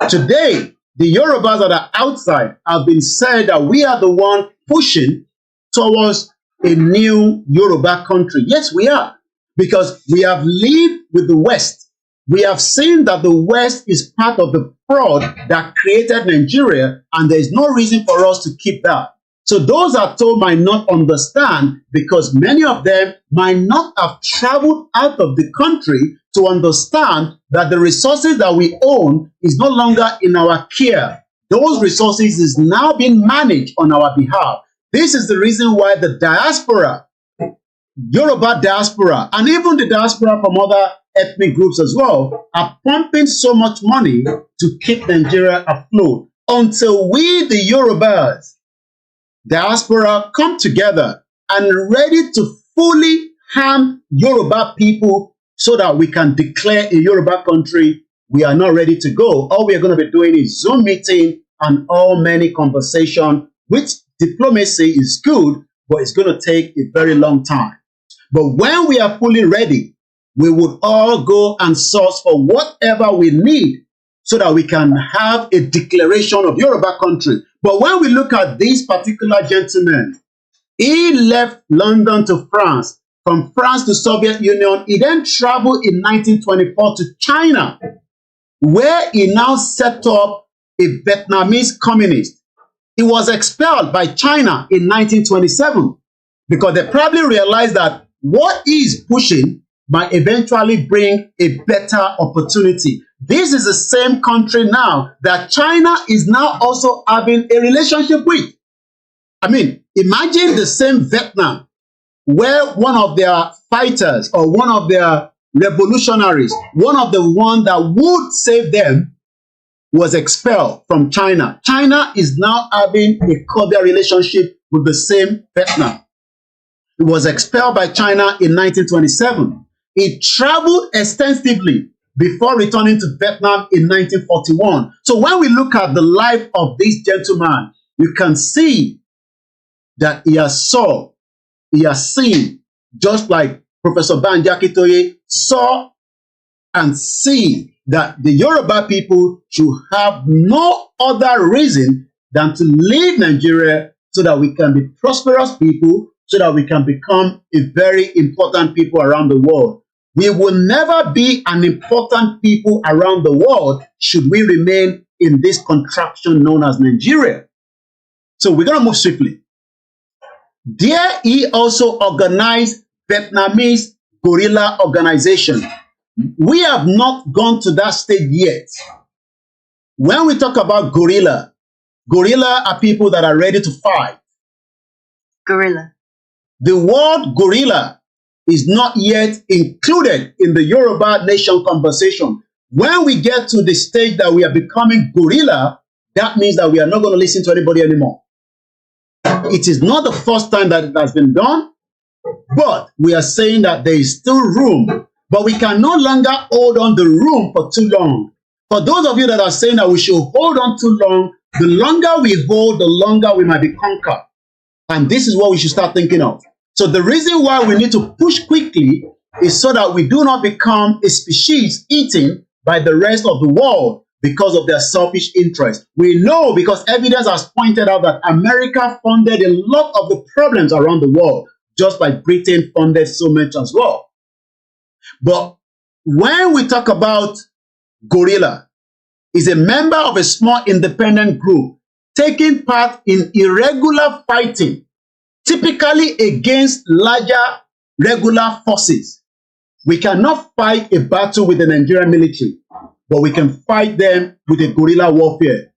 Today, the Yorubas that are outside have been said that we are the one pushing towards a new Yoruba country. Yes, we are, because we have lived with the West. We have seen that the West is part of the fraud that created Nigeria, and there is no reason for us to keep that. So those are told might not understand, because many of them might not have traveled out of the country to understand that the resources that we own is no longer in our care. Those resources is now being managed on our behalf. This is the reason why the diaspora, Yoruba diaspora, and even the diaspora from other ethnic groups as well, are pumping so much money to keep Nigeria afloat. Until we, the Yorubas, diaspora, come together and ready to fully harm Yoruba people so that we can declare a Yoruba country, we are not ready to go. All we are going to be doing is Zoom meeting and all many conversation, which diplomacy is good, but it's going to take a very long time. But when we are fully ready, we would all go and source for whatever we need so that we can have a declaration of Yoruba country. But when we look at this particular gentleman, he left London to France. From France to Soviet Union, he then traveled in 1924 to China, where he now set up a Vietnamese communist. He was expelled by China in 1927 because they probably realized that what he is pushing might eventually bring a better opportunity. This is the same country now that China is now also having a relationship with. I mean, imagine the same Vietnam where one of their fighters or one of their revolutionaries, one of the ones that would save them, was expelled from China. China is now having a cordial relationship with the same Vietnam. He was expelled by China in 1927. He traveled extensively before returning to Vietnam in 1941. So when we look at the life of this gentleman, you can see that he has seen, just like Professor Banji Akintoye saw and see, that the Yoruba people should have no other reason than to leave Nigeria so that we can be prosperous people, so that we can become a very important people around the world. We will never be an important people around the world should we remain in this contraction known as Nigeria. So we're going to move swiftly. There he also organized Vietnamese guerrilla organization. We have not gone to that stage yet. When we talk about guerrilla are people that are ready to fight. gorilla? The word gorilla is not yet included in the Yoruba nation conversation. When we get to the stage that we are becoming gorilla, that means that we are not going to listen to anybody anymore. It is not the first time that it has been done, but we are saying that there is still room, but we can no longer hold on the room for too long. For those of you that are saying that we should hold on too long, the longer we hold, the longer we might be conquered. And this is what we should start thinking of. So the reason why we need to push quickly is so that we do not become a species eaten by the rest of the world because of their selfish interest. We know because evidence has pointed out that America funded a lot of the problems around the world, just like Britain funded so much as well. But when we talk about gorilla, is a member of a small independent group taking part in irregular fighting, typically against larger regular forces. We cannot fight a battle with the Nigerian military, but we can fight them with a guerrilla warfare.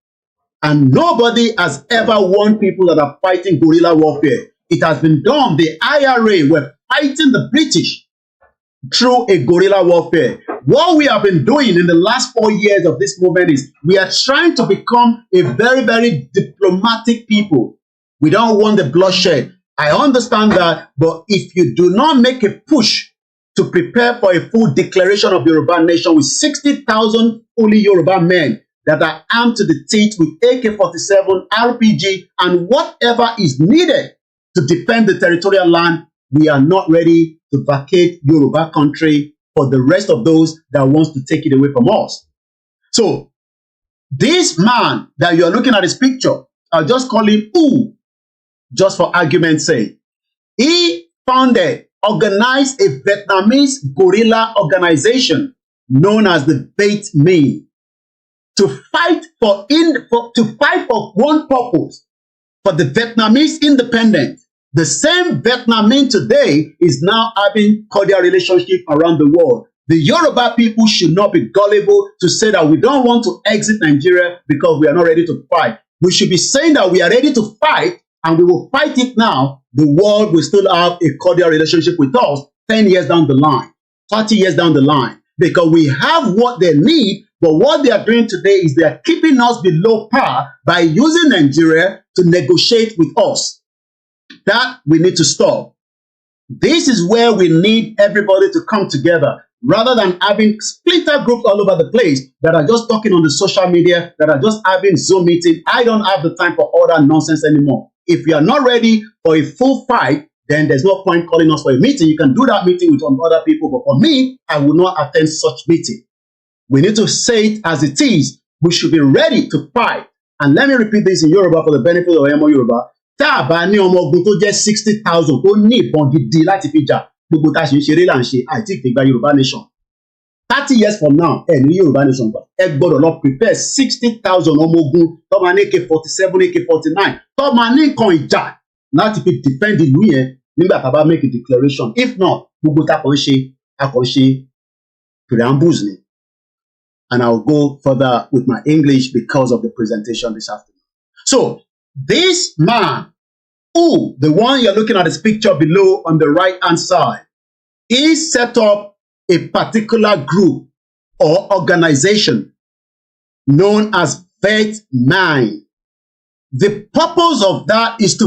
And nobody has ever won people that are fighting guerrilla warfare. It has been done. The IRA were fighting the British through a guerrilla warfare. What we have been doing in the last 4 years of this movement is we are trying to become a very, very diplomatic people. We don't want the bloodshed. I understand that, but if you do not make a push to prepare for a full declaration of Yoruba nation with 60,000 only Yoruba men that are armed to the teeth with AK-47, RPG, and whatever is needed to defend the territorial land, we are not ready to vacate Yoruba country for the rest of those that wants to take it away from us. So, this man that you are looking at his picture, I'll just call him Ooh, just for argument's sake. He organized a Vietnamese guerrilla organization known as the Viet Minh to fight for one purpose, for the Vietnamese independence. The same Vietnamese today is now having cordial relationship around the world. The Yoruba people should not be gullible to say that we don't want to exit Nigeria because we are not ready to fight. We should be saying that we are ready to fight and we will fight it now. The world will still have a cordial relationship with us 10 years down the line, 30 years down the line, because we have what they need, but what they are doing today is they are keeping us below par by using Nigeria to negotiate with us. That we need to stop. This is where we need everybody to come together rather than having splinter groups all over the place that are just talking on the social media, that are just having Zoom meeting. I don't have the time for all that nonsense anymore. If you are not ready for a full fight, then there's no point calling us for a meeting. You can do that meeting with some other people, but for me, I will not attend such meeting. We need to say it as it is. We should be ready to fight. And let me repeat this in Yoruba for the benefit of Emo Yoruba. Tá a bá ní ọmọ ogun tó jẹ́ 60,000 tó ní ìbọn gidi láti fi jà, gbogbo tá a ṣe ń ṣeré là ń ṣe àìtí ìgbéga Yorùbá nation. 30 years from now, ẹ ní Yorùbá nation gbà. Ẹ gbọ́dọ̀ lọ prepare 60,000 ọmọ ogun tó máa ní AK-47, AK-49, tó máa ní nǹkan ìjà láti fi defend ìlú yẹn nígbà tá a bá make a declaration. If not, gbogbo tá a kàn ṣe preambles ni. And I'll go further with my English because of the presentation this afternoon. So, this man, who, the one you're looking at his picture below on the right-hand side, he set up a particular group or organization known as Viet Minh. The purpose of that is to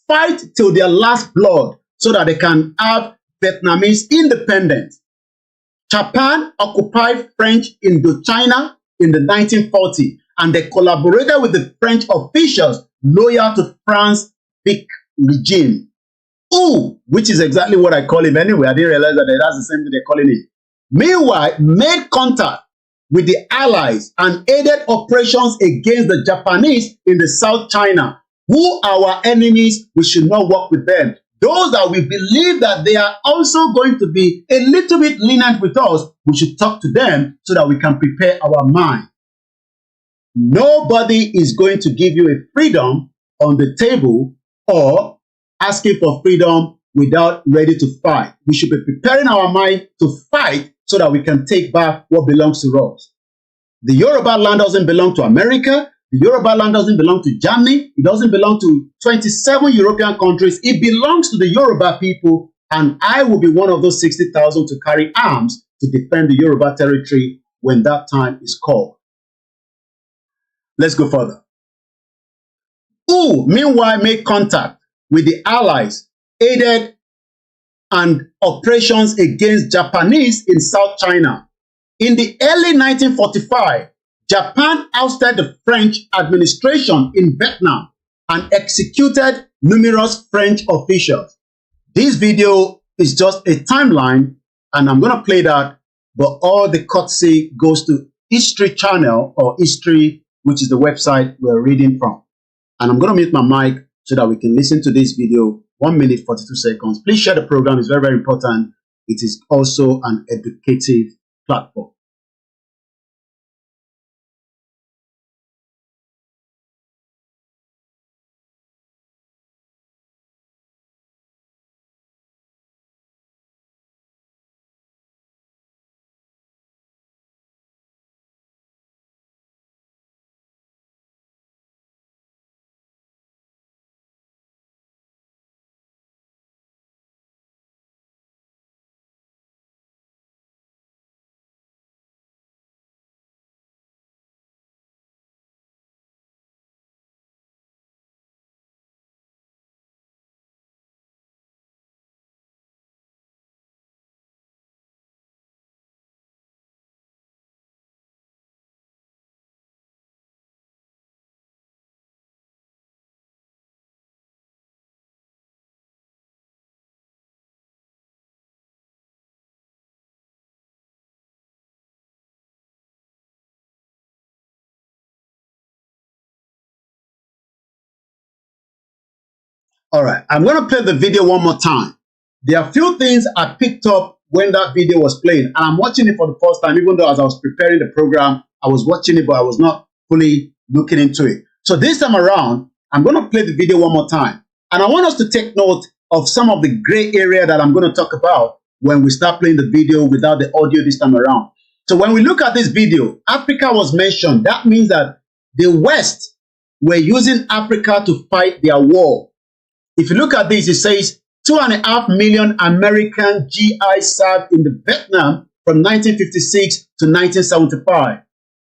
fight till their last blood so that they can have Vietnamese independence. Japan occupied French Indochina in the 1940s, and they collaborated with the French officials loyal to France's big regime. Ooh, which is exactly what I call him anyway. I didn't realize that that's the same thing they're calling him. Meanwhile, made contact with the Allies and aided operations against the Japanese in the South China, who are our enemies. We should not work with them. Those that we believe that they are also going to be a little bit lenient with us, we should talk to them so that we can prepare our mind. Nobody is going to give you a freedom on the table or asking for freedom without ready to fight. We should be preparing our mind to fight so that we can take back what belongs to us. The Yoruba land doesn't belong to America. The Yoruba land doesn't belong to Germany. It doesn't belong to 27 European countries. It belongs to the Yoruba people, and I will be one of those 60,000 to carry arms to defend the Yoruba territory when that time is called. Let's go further. Who, meanwhile, made contact with the Allies, aided and operations against Japanese in South China. In the early 1945, Japan ousted the French administration in Vietnam and executed numerous French officials. This video is just a timeline, and I'm going to play that, but all the courtesy goes to History Channel, or History, which is the website we're reading from. And I'm going to mute my mic so that we can listen to this video, 1 minute, 42 seconds. Please share the program. It's very, very important. It is also an educative platform. All right, I'm going to play the video one more time. There are a few things I picked up when that video was playing, and I'm watching it for the first time, even though as I was preparing the program, I was watching it, but I was not fully looking into it. So this time around, I'm going to play the video one more time. And I want us to take note of some of the gray area that I'm going to talk about when we start playing the video without the audio this time around. So when we look at this video, Africa was mentioned. That means that the West were using Africa to fight their war. If you look at this, it says 2.5 million American GIs served in the Vietnam from 1956 to 1975.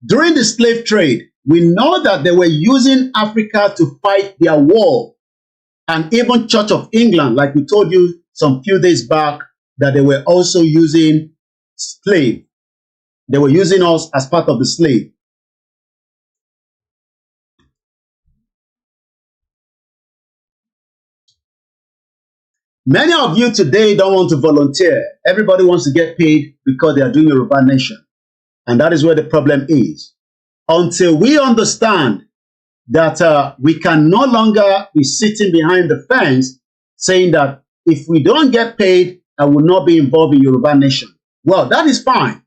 During the slave trade, we know that they were using Africa to fight their war. And even Church of England, like we told you some few days back, that they were also using slave. They were using us as part of the slave. Many of you today don't want to volunteer. Everybody wants to get paid because they are doing Yoruba Nation. And that is where the problem is. Until we understand that we can no longer be sitting behind the fence saying that if we don't get paid, I will not be involved in Yoruba Nation. Well, that is fine.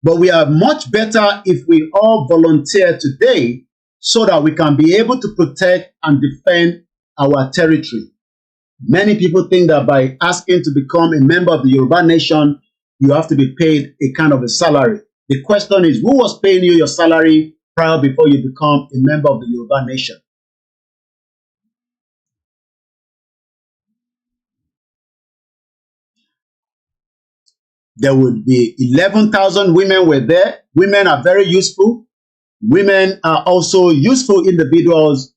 But we are much better if we all volunteer today so that we can be able to protect and defend our territory. Many people think that by asking to become a member of the Yoruba Nation, you have to be paid a kind of a salary. The question is, who was paying you your salary prior before you become a member of the Yoruba Nation? There would be 11,000 women were there. Women are very useful. Women are also useful individuals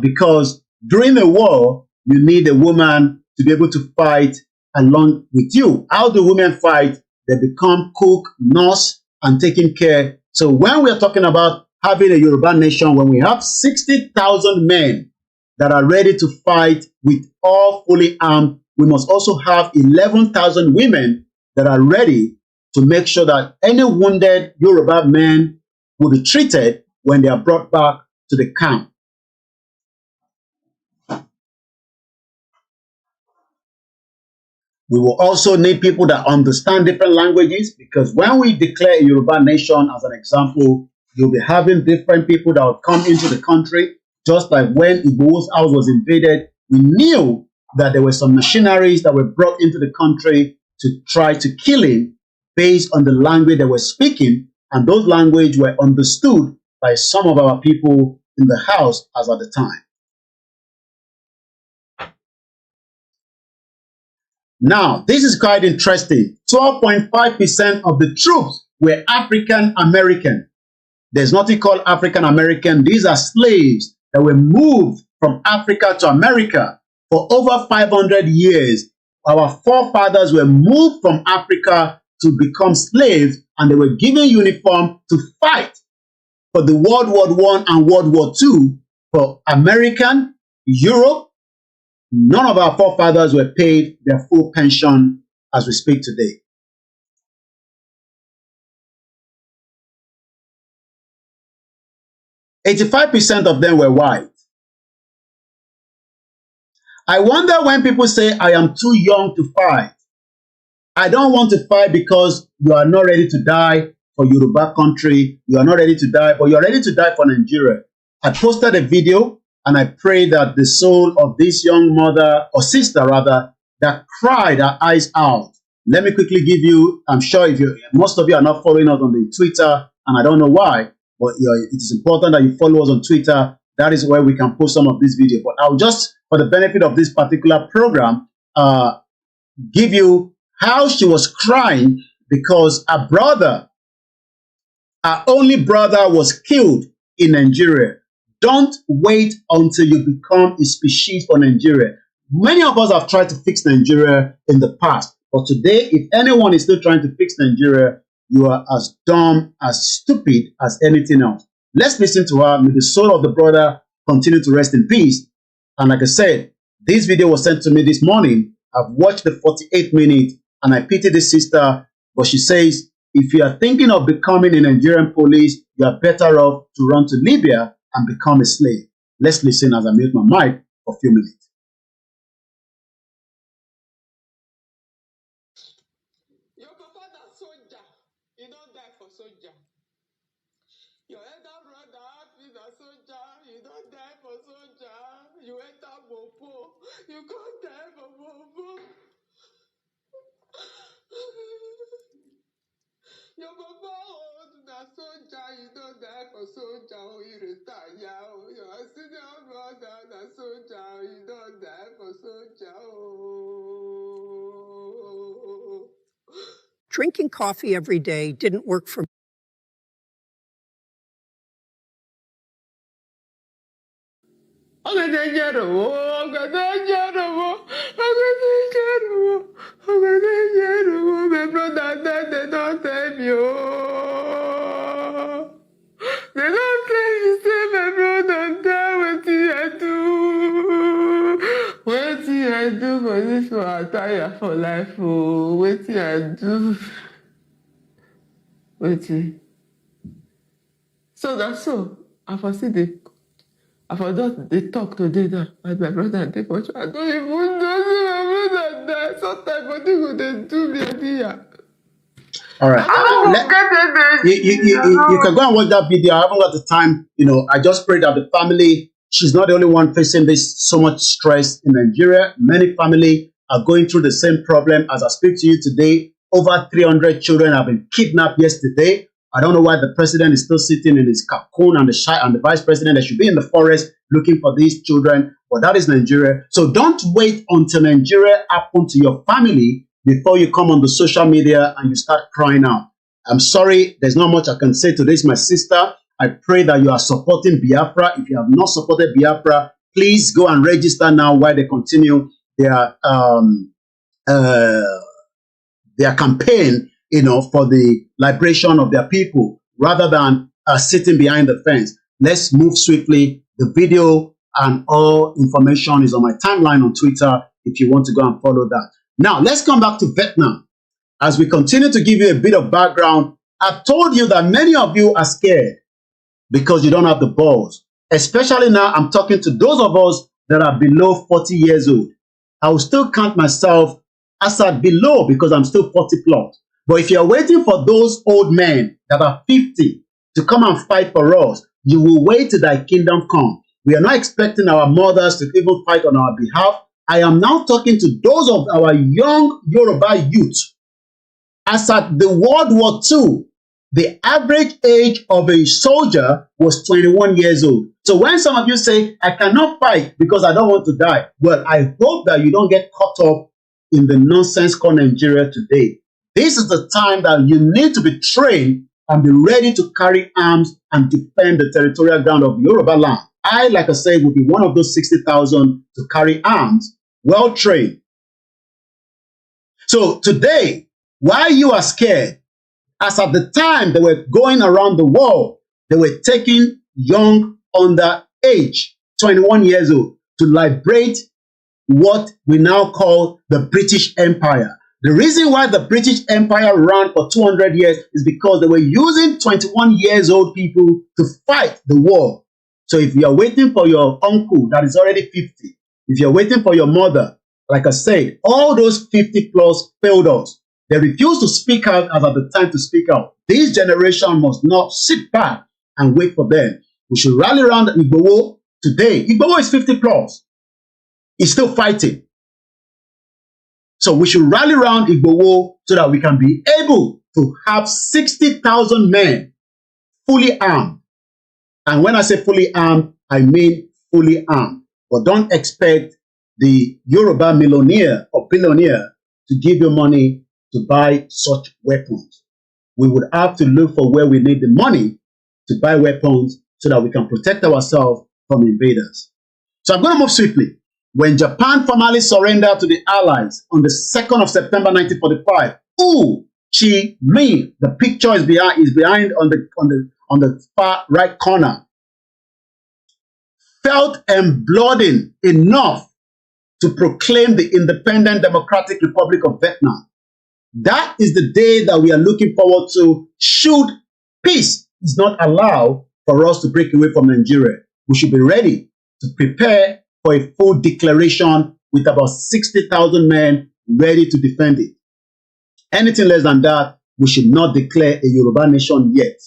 because during the war, you need a woman to be able to fight along with you. How do women fight? They become cook, nurse, and taking care. So when we are talking about having a Yoruba Nation, when we have 60,000 men that are ready to fight with all fully armed, we must also have 11,000 women that are ready to make sure that any wounded Yoruba men will be treated when they are brought back to the camp. We will also need people that understand different languages, because when we declare a Yoruba Nation, as an example, you'll be having different people that will come into the country. Just like when Igbo's house was invaded, we knew that there were some machineries that were brought into the country to try to kill him based on the language they were speaking, and those languages were understood by some of our people in the house as at the time. Now, this is quite interesting. 12.5% of the troops were African American. There's nothing called African American. These are slaves that were moved from Africa to America for over 500 years. Our forefathers were moved from Africa to become slaves, and they were given uniform to fight for the World War I and World War II for American, Europe. None of our forefathers were paid their full pension as we speak today. %85 of them were white. I wonder when people say, I am too young to fight. I don't want to fight because you are not ready to die for Yoruba country. You are not ready to die, but you are ready to die for Nigeria. I posted a video and I pray that the soul of this young mother, or sister rather, that cried her eyes out. Let me quickly give you, I'm sure most of you are not following us on the Twitter, and I don't know why, but it is important that you follow us on Twitter. That is where we can post some of this video. But I'll just, for the benefit of this particular program, give you how she was crying because her brother, her only brother, was killed in Nigeria. Don't wait until you become a species for Nigeria. Many of us have tried to fix Nigeria in the past, but today, if anyone is still trying to fix Nigeria, you are as dumb, as stupid as anything else. Let's listen to her. May the soul of the brother continue to rest in peace. And like I said, this video was sent to me this morning. I've watched the 48 minutes and I pity this sister, but she says, if you are thinking of becoming a Nigerian police, you are better off to run to Libya and become a slave. Let's listen as I mute my mic for a few minutes. Your papa na soldier. He don't die for soldier. Your elder brother happy na soldier. You don't die for soldier. You enter Bopo. You can't die for Bopo. Your papa old na soldier. You don't die for soldier. You retire. Your senior brother na soldier. You don't die for soldier. Drinking coffee every day didn't work for me. My brother died, they don't tell me, oh. They don't tell me, say my brother died, what did I do? What did I do for this one? I tire for life, oh. What did I do? What did? So that's so. I foresee I forgot they talk today now. And my brother and they for sure. I don't even know my brother died. Sometimes body go they do me idea. All right. You can go and watch that video. I haven't got the time. I just pray that the family, she's not the only one facing this so much stress in Nigeria. Many families are going through the same problem. As I speak to you today, over 300 children have been kidnapped yesterday. I don't know why the president is still sitting in his cocoon and the vice president that should be in the forest looking for these children. But that is Nigeria. So don't wait until Nigeria happens to your family before you come on the social media and you start crying out. I'm sorry, there's not much I can say to this, my sister. I pray that you are supporting Biafra. If you have not supported Biafra, please go and register now while they continue their campaign, for the liberation of their people, rather than sitting behind the fence. Let's move swiftly. The video and all information is on my timeline on Twitter if you want to go and follow that. Now, let's come back to Vietnam. As we continue to give you a bit of background, I've told you that many of you are scared because you don't have the balls. Especially now, I'm talking to those of us that are below 40 years old. I will still count myself as at below because I'm still 40 plus. But if you're waiting for those old men that are 50 to come and fight for us, you will wait till thy kingdom come. We are not expecting our mothers to even fight on our behalf. I am now talking to those of our young Yoruba youth. As at the World War II, the average age of a soldier was 21 years old. So when some of you say, I cannot fight because I don't want to die, well, I hope that you don't get caught up in the nonsense called Nigeria today. This is the time that you need to be trained and be ready to carry arms and defend the territorial ground of Yoruba land. I, like I said, will be one of those 60,000 to carry arms, well trained. So today, while you are scared, as at the time they were going around the world, they were taking young under age, 21 years old, to liberate what we now call the British Empire. The reason why the British Empire ran for 200 years is because they were using 21 years old people to fight the war. So if you are waiting for your uncle that is already 50, if you're waiting for your mother, like I said, all those 50 plus failed us. They refused to speak out as at the time to speak out. This generation must not sit back and wait for them. We should rally around Igboho today. Igboho is 50 plus. He's still fighting. So we should rally around Igboho so that we can be able to have 60,000 men fully armed. And when I say fully armed, I mean fully armed. But don't expect the Yoruba millionaire or billionaire to give you money to buy such weapons. We would have to look for where we need the money to buy weapons so that we can protect ourselves from invaders. So I'm going to move swiftly. When Japan formally surrendered to the Allies on the 2nd of September 1945, Chi Minh, the picture is behind on the far right corner, felt emboldened enough to proclaim the independent Democratic Republic of Vietnam. That is the day that we are looking forward to, should peace is not allowed for us to break away from Nigeria. We should be ready to prepare for a full declaration with about 60,000 men ready to defend it. Anything less than that, we should not declare a Yoruba nation yet,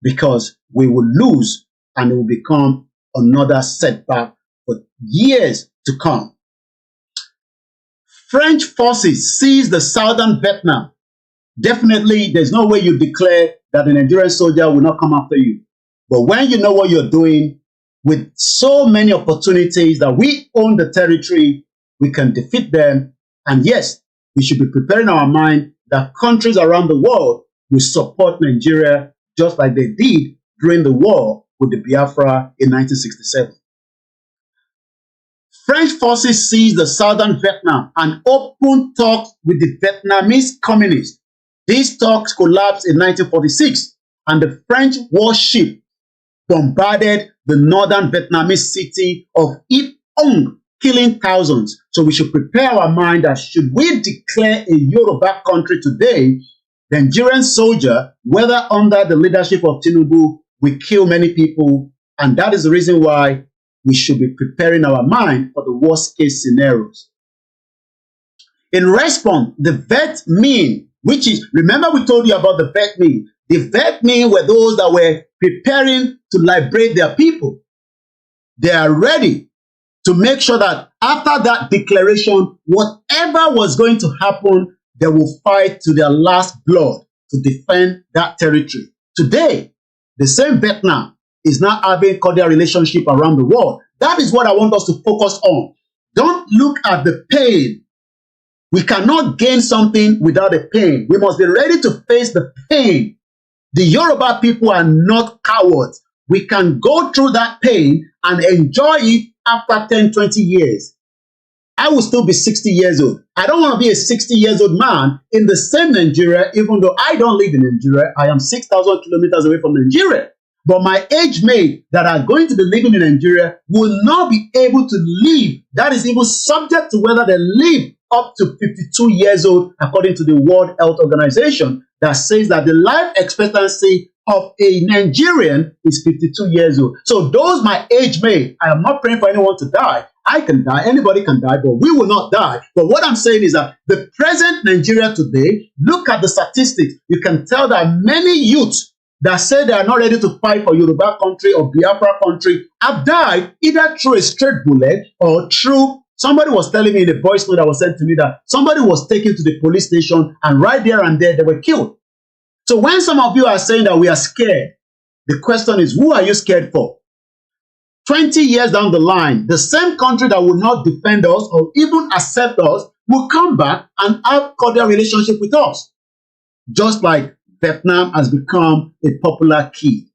because we will lose and it will become another setback for years to come. French forces seized the southern Vietnam. Definitely, there's no way you declare that the Nigerian soldier will not come after you. But when you know what you're doing, with so many opportunities that we own the territory, we can defeat them. And yes, we should be preparing our mind that countries around the world will support Nigeria just like they did during the war with the Biafra in 1967. French forces seized the southern Vietnam and opened talks with the Vietnamese communists. These talks collapsed in 1946, and the French warship bombarded the northern Vietnamese city of Ip Ong, killing thousands. So we should prepare our mind that should we declare a Yoruba country today, the Nigerian soldier, whether under the leadership of Tinubu, will kill many people. And that is the reason why we should be preparing our mind for the worst case scenarios. In response, the Viet Minh, which is, remember we told you about the Viet Minh. The Viet Minh were those that were preparing to liberate their people. They are ready to make sure that after that declaration, whatever was going to happen, they will fight to their last blood to defend that territory. Today, the same Vietnam is now having cordial relationship around the world. That is what I want us to focus on. Don't look at the pain. We cannot gain something without a pain. We must be ready to face the pain. The Yoruba people are not cowards. We can go through that pain and enjoy it after 10, 20 years. I will still be 60 years old. I don't want to be a 60 years old man in the same Nigeria, even though I don't live in Nigeria. I am 6,000 kilometers away from Nigeria. But my age mate that are going to be living in Nigeria will not be able to live. That is even subject to whether they live up to 52 years old, according to the World Health Organization, that says that the life expectancy of a Nigerian is 52 years old. So those my age mate, I am not praying for anyone to die. I can die, anybody can die, but we will not die. But what I'm saying is that the present Nigeria today, look at the statistics. You can tell that many youths that say they are not ready to fight for Yoruba country or Biafra country have died either through a straight bullet or through, somebody was telling me in a voice note that was sent to me that somebody was taken to the police station and right there and there they were killed. So when some of you are saying that we are scared, the question is, who are you scared for? 20 years down the line, the same country that will not defend us or even accept us will come back and have cordial relationship with us. Just like Vietnam has become a popular key.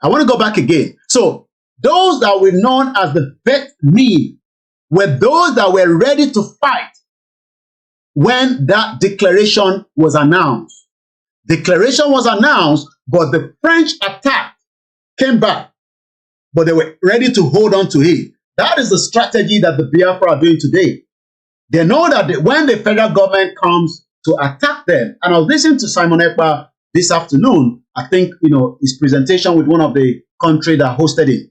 I want to go back again. So those that were known as the Viet Minh were those that were ready to fight when that declaration was announced. Declaration was announced, but the French attack came back, but they were ready to hold on to it. That is the strategy that the Biafra are doing today. They know that when the federal government comes to attack them, and I was listening to Simon Ekpa this afternoon, I think, his presentation with one of the country that hosted it.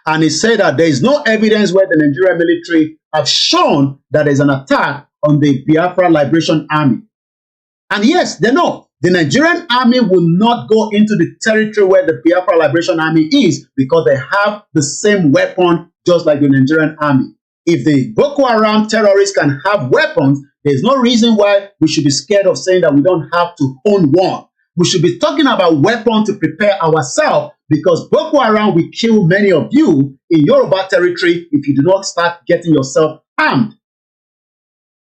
And he said that there is no evidence where the Nigerian military have shown that there's an attack on the Biafra Liberation Army. And yes, they know. The Nigerian army will not go into the territory where the Biafra Liberation Army is because they have the same weapon just like the Nigerian army. If the Boko Haram terrorists can have weapons, there's no reason why we should be scared of saying that we don't have to own one. We should be talking about weapons to prepare ourselves because Boko Haram will kill many of you in Yoruba territory if you do not start getting yourself armed.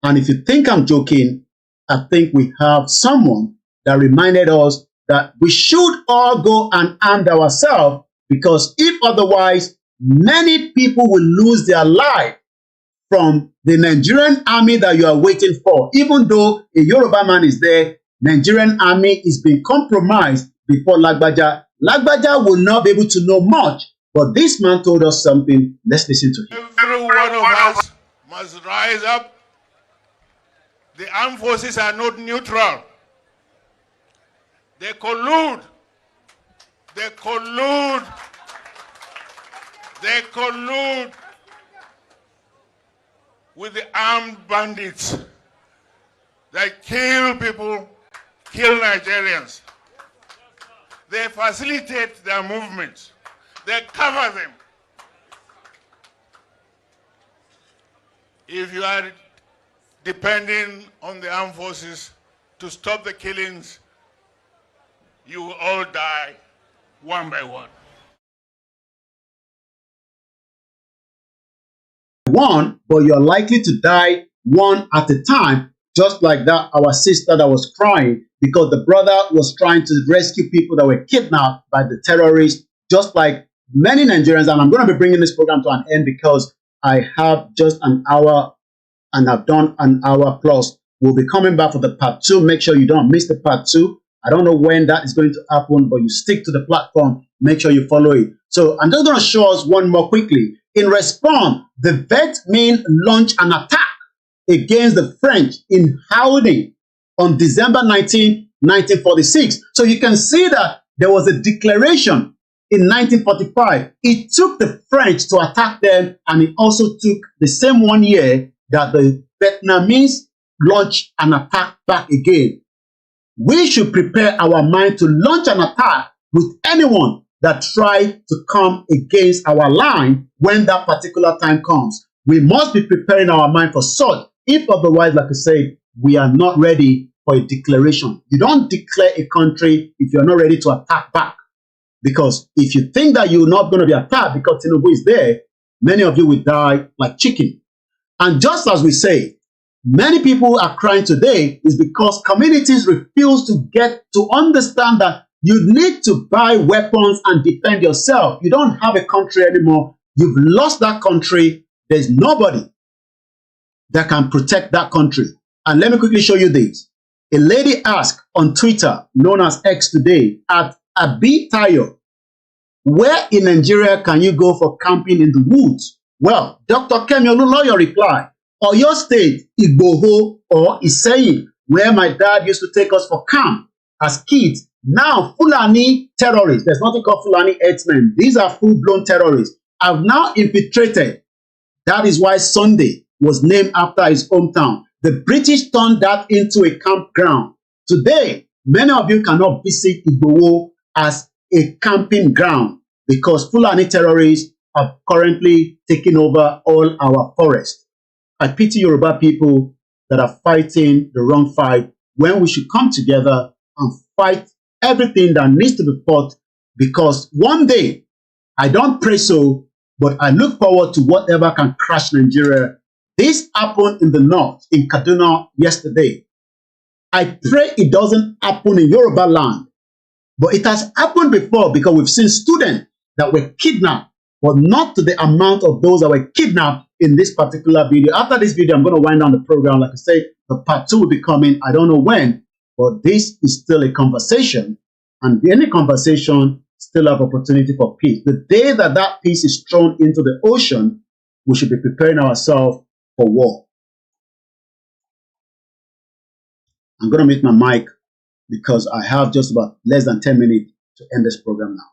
And if you think I'm joking, I think we have someone that reminded us that we should all go and arm ourselves because if otherwise, many people will lose their life from the Nigerian army that you are waiting for. Even though a Yoruba man is there, Nigerian army is being compromised before Lagbaja. Lagbaja will not be able to know much, but this man told us something. Let's listen to him. Every one of us must rise up. The armed forces are not neutral. They collude. They collude. They collude with the armed bandits that kill people, kill Nigerians. They facilitate their movements. They cover them. If you are depending on the armed forces to stop the killings, you will all die one by one. But you're likely to die one at a time, just like that our sister that was crying because the brother was trying to rescue people that were kidnapped by the terrorists, just like many Nigerians. And I'm going to be bringing this program to an end because I have just an hour and I've done an hour plus. We'll be coming back for the part 2. Make sure you don't miss the part 2. I don't know when that is going to happen, but you stick to the platform. Make sure you follow it. So I'm just going to show us one more quickly. In response, the Viet Minh launched an attack against the French in Hanoi on December 19, 1946. So you can see that there was a declaration in 1945. It took the French to attack them, and it also took the same 1 year that the Vietnamese launched an attack back again. We should prepare our mind to launch an attack with anyone that tries to come against our line when that particular time comes. We must be preparing our mind for such. If otherwise, like I said, we are not ready for a declaration. You don't declare a country if you're not ready to attack back. Because if you think that you're not going to be attacked because Tinubu is there, many of you will die like chicken. And just as we say, many people are crying today is because communities refuse to get to understand that you need to buy weapons and defend yourself. You don't have a country anymore. You've lost that country. There's nobody that can protect that country. And let me quickly show you this. A lady asked on Twitter, known as X today, at Abi Tayo, where in Nigeria can you go for camping in the woods? Well, Dr. Kemi Olunloyo replied, Oyo State, Igboho or Iseyin, where my dad used to take us for camp as kids. Now, Fulani terrorists, there's nothing called Fulani herdsmen. These are full-blown terrorists. Have now infiltrated. That is why Sunday was named after his hometown. The British turned that into a campground. Today, many of you cannot visit Igboho as a camping ground because Fulani terrorists have currently taken over all our forests. I pity Yoruba people that are fighting the wrong fight when we should come together and fight everything that needs to be fought, because one day, I don't pray so, but I look forward to whatever can crash Nigeria. This happened in the north, in Kaduna yesterday. I pray it doesn't happen in Yoruba land, but it has happened before, because we've seen students that were kidnapped, but not to the amount of those that were kidnapped in this particular video. After this video, I'm going to wind down the program. Like I say, the part 2 will be coming. I don't know when, but this is still a conversation, and any conversation still have opportunity for peace. The day that that peace is thrown into the ocean, we should be preparing ourselves for war. I'm going to mute my mic because I have just about less than 10 minutes to end this program now.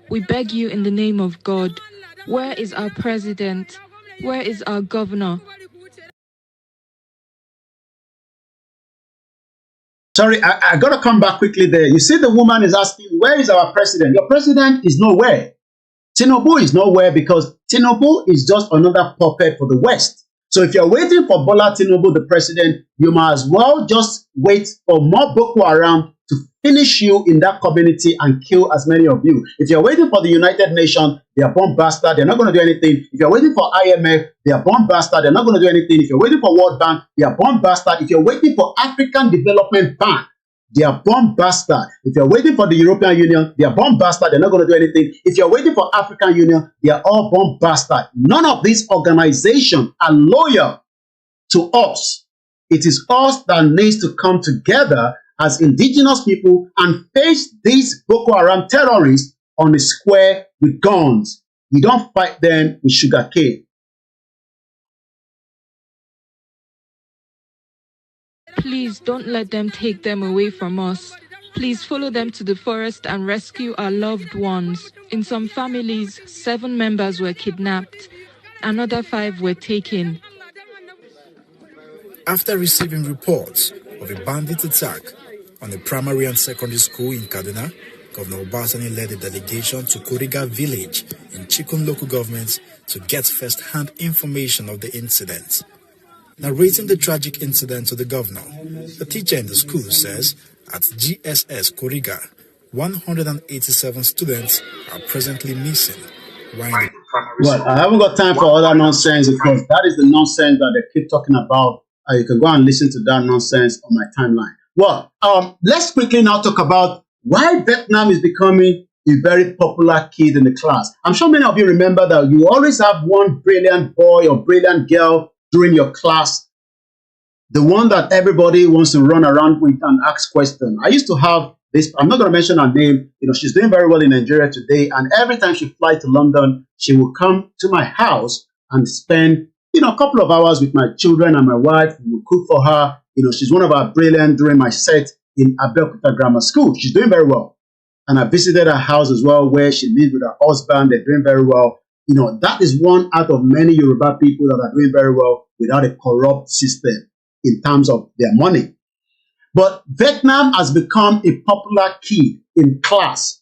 We beg you in the name of God, where is our president? Where is our governor? Sorry, I got to come back quickly there. You see, the woman is asking, where is our president? Your president is nowhere. Tinubu is nowhere, because Tinubu is just another puppet for the West. So if you're waiting for Bola Tinubu, the president, you might as well just wait for more Boko Haram to finish you in that community and kill as many of you. If you're waiting for the United Nations, they are bomb bastard, they're not going to do anything. If you're waiting for IMF, they are bomb bastard, they're not going to do anything. If you're waiting for World Bank, they are bomb bastard. If you're waiting for African Development Bank, they are bomb bastard. If you're waiting for the European Union, they are bomb bastard, they're not going to do anything. If you're waiting for African Union, they are all bomb bastard. None of these organizations are loyal to us. It is us that needs to come together as indigenous people and face these Boko Haram terrorists on the square with guns. You don't fight them with sugar cane. Please don't let them take them away from us. Please follow them to the forest and rescue our loved ones. In some families, 7 members were kidnapped. Another 5 were taken. After receiving reports of a bandit attack on a primary and secondary school in Kaduna, Governor Obasanjo led a delegation to Kuriga village in Chikun local government to get first-hand information of the incident. Narrating the tragic incident to the governor, the teacher in the school says at GSS Kuriga, 187 students are presently missing. Well, I haven't got time for all that nonsense, because that is the nonsense that they keep talking about. You can go and listen to that nonsense on my timeline. Well, let's quickly now talk about why Vietnam is becoming a very popular kid in the class. I'm sure many of you remember that you always have one brilliant boy or brilliant girl during your class, the one that everybody wants to run around with and ask questions. I used to have this, I'm not going to mention her name, she's doing very well in Nigeria today, and every time she flies to London, she will come to my house and spend, a couple of hours with my children and my wife. We will cook for her. She's one of our brilliant during my set in Abeokuta Grammar School. She's doing very well. And I visited her house as well, where she lives with her husband. They're doing very well. That is one out of many Yoruba people that are doing very well without a corrupt system in terms of their money. But Vietnam has become a popular kid in class,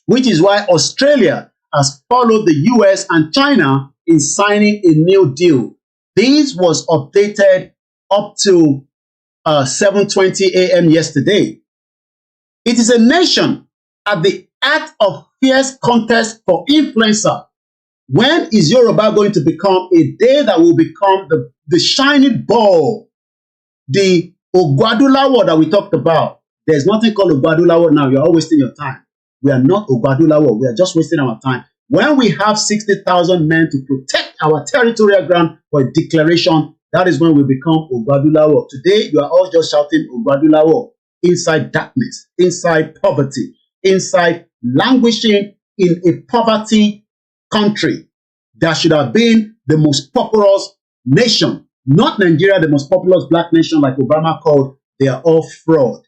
which is why Australia has followed the US and China in signing a new deal. This was updated up to 7:20 a.m. yesterday. It is a nation at the act of fierce contest for influencer. When is Yoruba going to become a day that will become the shining ball, the Ogwadulawo that we talked about? There's nothing called Ogwadulawo now. You're all wasting your time. We are not Ogwadulawo. We are just wasting our time. When we have 60,000 men to protect our territorial ground for a declaration, that is when we become Ogwadulawo. Today, you are all just shouting Ogwadulawo inside darkness, inside poverty, inside languishing in a poverty country that should have been the most populous nation, not Nigeria, the most populous black nation like Obama called. They are all fraud.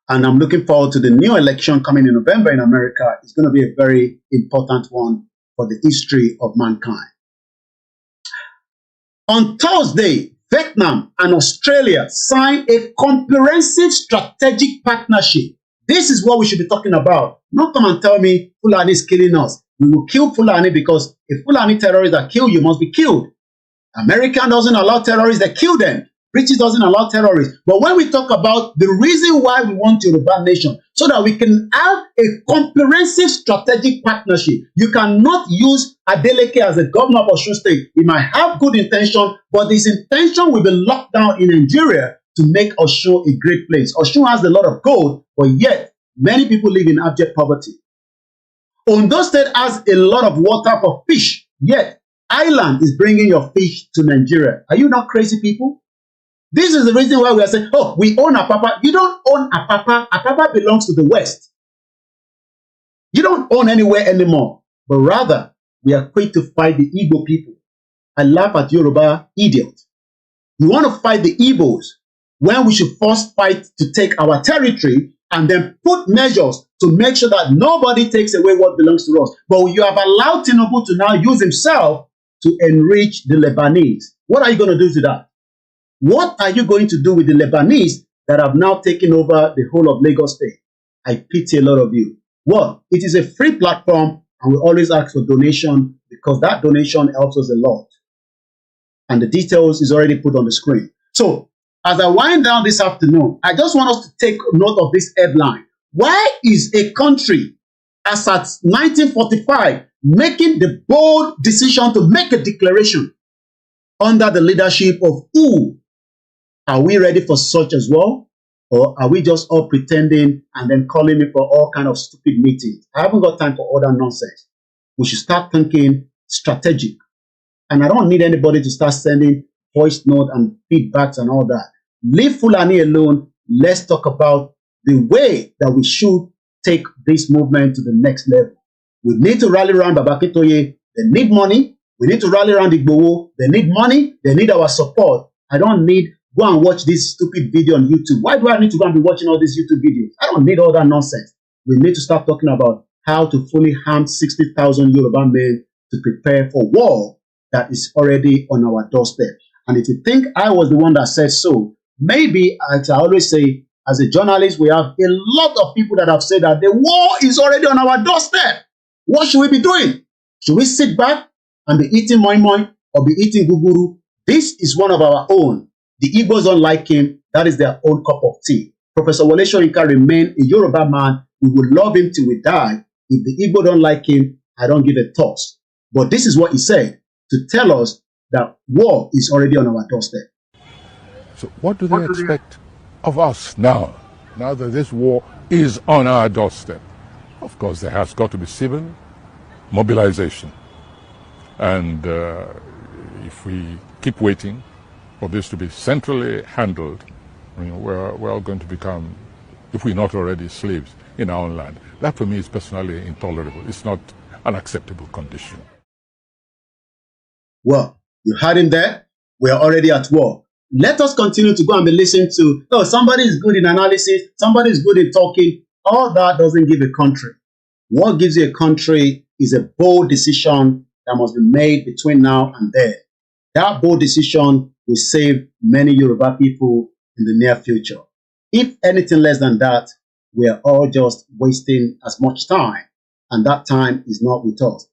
And I'm looking forward to the new election coming in November in America. It's going to be a very important one for the history of mankind. On Thursday, Vietnam and Australia signed a comprehensive strategic partnership. This is what we should be talking about. Not come and tell me Fulani is killing us. We will kill Fulani because if Fulani terrorists are killed, you must be killed. American doesn't allow terrorists, they kill them. British doesn't allow terrorists. But when we talk about the reason why we want Yoruba nation, so that we can have a comprehensive strategic partnership. You cannot use Adeleke as a governor of Osun State. He might have good intention, but his intention will be locked down in Nigeria to make Osun a great place. Osun has a lot of gold, but yet many people live in abject poverty. Ondo State has a lot of water for fish, yet Ireland is bringing your fish to Nigeria. Are you not crazy people? This is the reason why we are saying, oh, we own Apapa. You don't own Apapa. Apapa belongs to the West. You don't own anywhere anymore. But rather, we are quick to fight the Igbo people. I laugh at Yoruba idiot. You want to fight the Igbos when we should first fight to take our territory and then put measures to make sure that nobody takes away what belongs to us. But you have allowed Tinubu to now use himself to enrich the Lebanese. What are you going to do to that? What are you going to do with the Lebanese that have now taken over the whole of Lagos State? I pity a lot of you. Well, it is a free platform and we always ask for donation because that donation helps us a lot. And the details is already put on the screen. So, as I wind down this afternoon, I just want us to take note of this headline. Why is a country as at 1945 making the bold decision to make a declaration under the leadership of who? Are we ready for such as well? Or are we just all pretending and then calling me for all kind of stupid meetings? I haven't got time for all that nonsense. We should start thinking strategic. And I don't need anybody to start sending voice note and feedbacks and all that. Leave Fulani alone. Let's talk about the way that we should take this movement to the next level. We need to rally around Baba Akintoye. They need money. We need to rally around Igboho. They need money. They need our support. I don't need go and watch this stupid video on YouTube. Why do I need to go and be watching all these YouTube videos? I don't need all that nonsense. We need to start talking about how to fully arm 60,000 Yoruba men to prepare for war that is already on our doorstep. And if you think I was the one that said so, maybe, as I always say, as a journalist, we have a lot of people that have said that the war is already on our doorstep. What should we be doing? Should we sit back and be eating moi moi or be eating guguru? This is one of our own. The Igbos don't like him. That is their own cup of tea. Professor Wole Soyinka remain a Yoruba man. We will love him till we die. If the Igbo don't like him, I don't give a toss. But this is what he said to tell us that war is already on our doorstep. So what do they expect of us now that this war is on our doorstep? Of course, there has got to be civil mobilization. And if we keep waiting for this to be centrally handled, we're all going to become, if we're not already, slaves in our own land. That for me is personally intolerable. It's not an acceptable condition. Well, you heard him there. We are already at war. Let us continue to go and be listening to, oh, somebody is good in analysis, somebody is good in talking. All that doesn't give a country. What gives you a country is a bold decision that must be made between now and then. That bold decision will save many Yoruba people in the near future. If anything less than that, we are all just wasting as much time, and that time is not with us.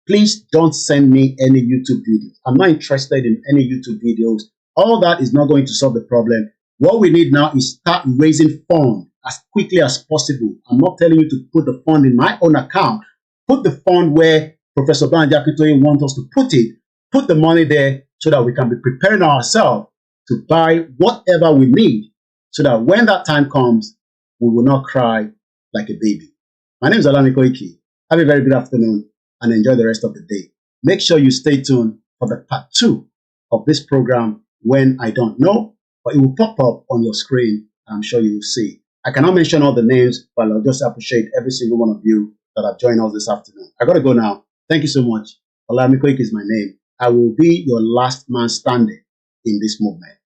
Please don't send me any YouTube videos. I'm not interested in any YouTube videos. All that is not going to solve the problem. What we need now is start raising funds as quickly as possible. I'm not telling you to put the fund in my own account. Put the fund where Professor Banji Akintoye wants us to put it. Put the money there so that we can be preparing ourselves to buy whatever we need so that when that time comes, we will not cry like a baby. My name is Koiki. Have a very good afternoon and enjoy the rest of the day. Make sure you stay tuned for the part 2 of this program when I don't know, but it will pop up on your screen. I'm sure you will see. I cannot mention all the names, but I'll just appreciate every single one of you that have joined us this afternoon. I got to go now. Thank you so much. Koiki is my name. I will be your last man standing in this movement.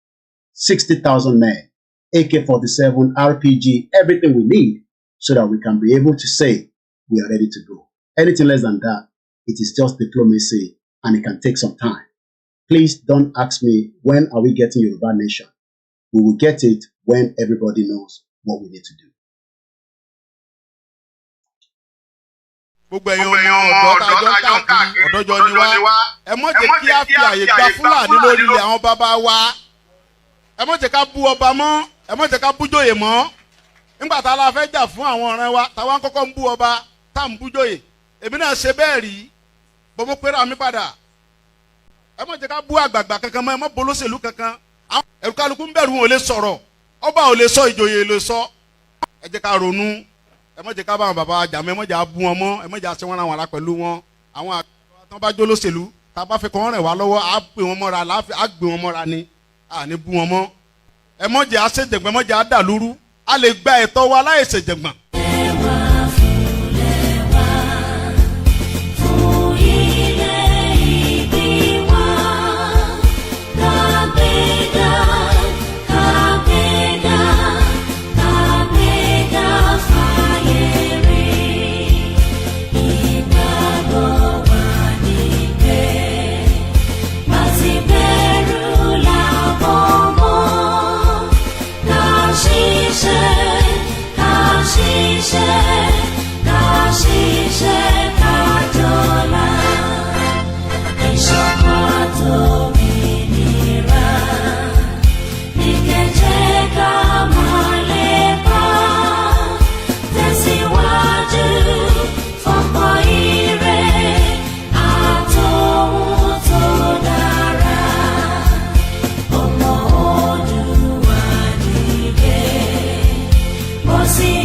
60,000 men, AK-47, RPG, everything we need so that we can be able to say we are ready to go. Anything less than that, it is just diplomacy and it can take some time. Please don't ask me, when are we getting Yoruba Nation? We will get it when everybody knows what we need to do. gbogbo ẹ̀yin ọmọ ọ̀dọ́ tájọ́ ń káàkiri ọ̀dọ́jọ́ ni wá ẹ má jẹ́ kí a fi àyè gba Fúlàní lórí ilẹ̀ àwọn bàbá wa ẹ má jẹ́ ká bú ọba mọ́ ẹ má jẹ́ ká bú jòyè mọ́ nígbà tá a la fẹ́ jà fún àwọn ọ̀rẹ́ wa táwa ń kọ́kọ́ ń bú ọba tá à ń bú jòyè èmi náà ṣe bẹ́ẹ̀ rí bọ́mọ pẹ́rẹ́ àmì padà ẹ má jẹ́ ká bú àgbààgbà kankan mọ́ ẹ má bolóṣèlú kankan ẹ̀rù kálukú ń bẹ̀rù wọn ò lè sọ̀rọ̀ ọba ò lè sọ ìjòyè lè sọ ẹ jẹ́ ká ronú ẹ má jẹ́ ká bá àwọn bàbá àjàmọ́ ẹ má jẹ́ abú wọn mọ́ ẹ má jẹ́ àṣẹ wọn àwọn ará pẹ̀lú wọn àwọn àgbà tán bá jó lóṣèlú tá a bá fẹ́ kọ́ wọn rìn wá lọ́wọ́ á gbé wọn mọ́ra á gbé wọn mọ́ra ni à ní bú wọn mọ́ ẹ má jẹ́ àṣejẹ̀gbọ́n ẹ má jẹ́ àdàlúrú a lè gba ẹ̀tọ́ wa láì ṣèjẹ̀gbọ́n. See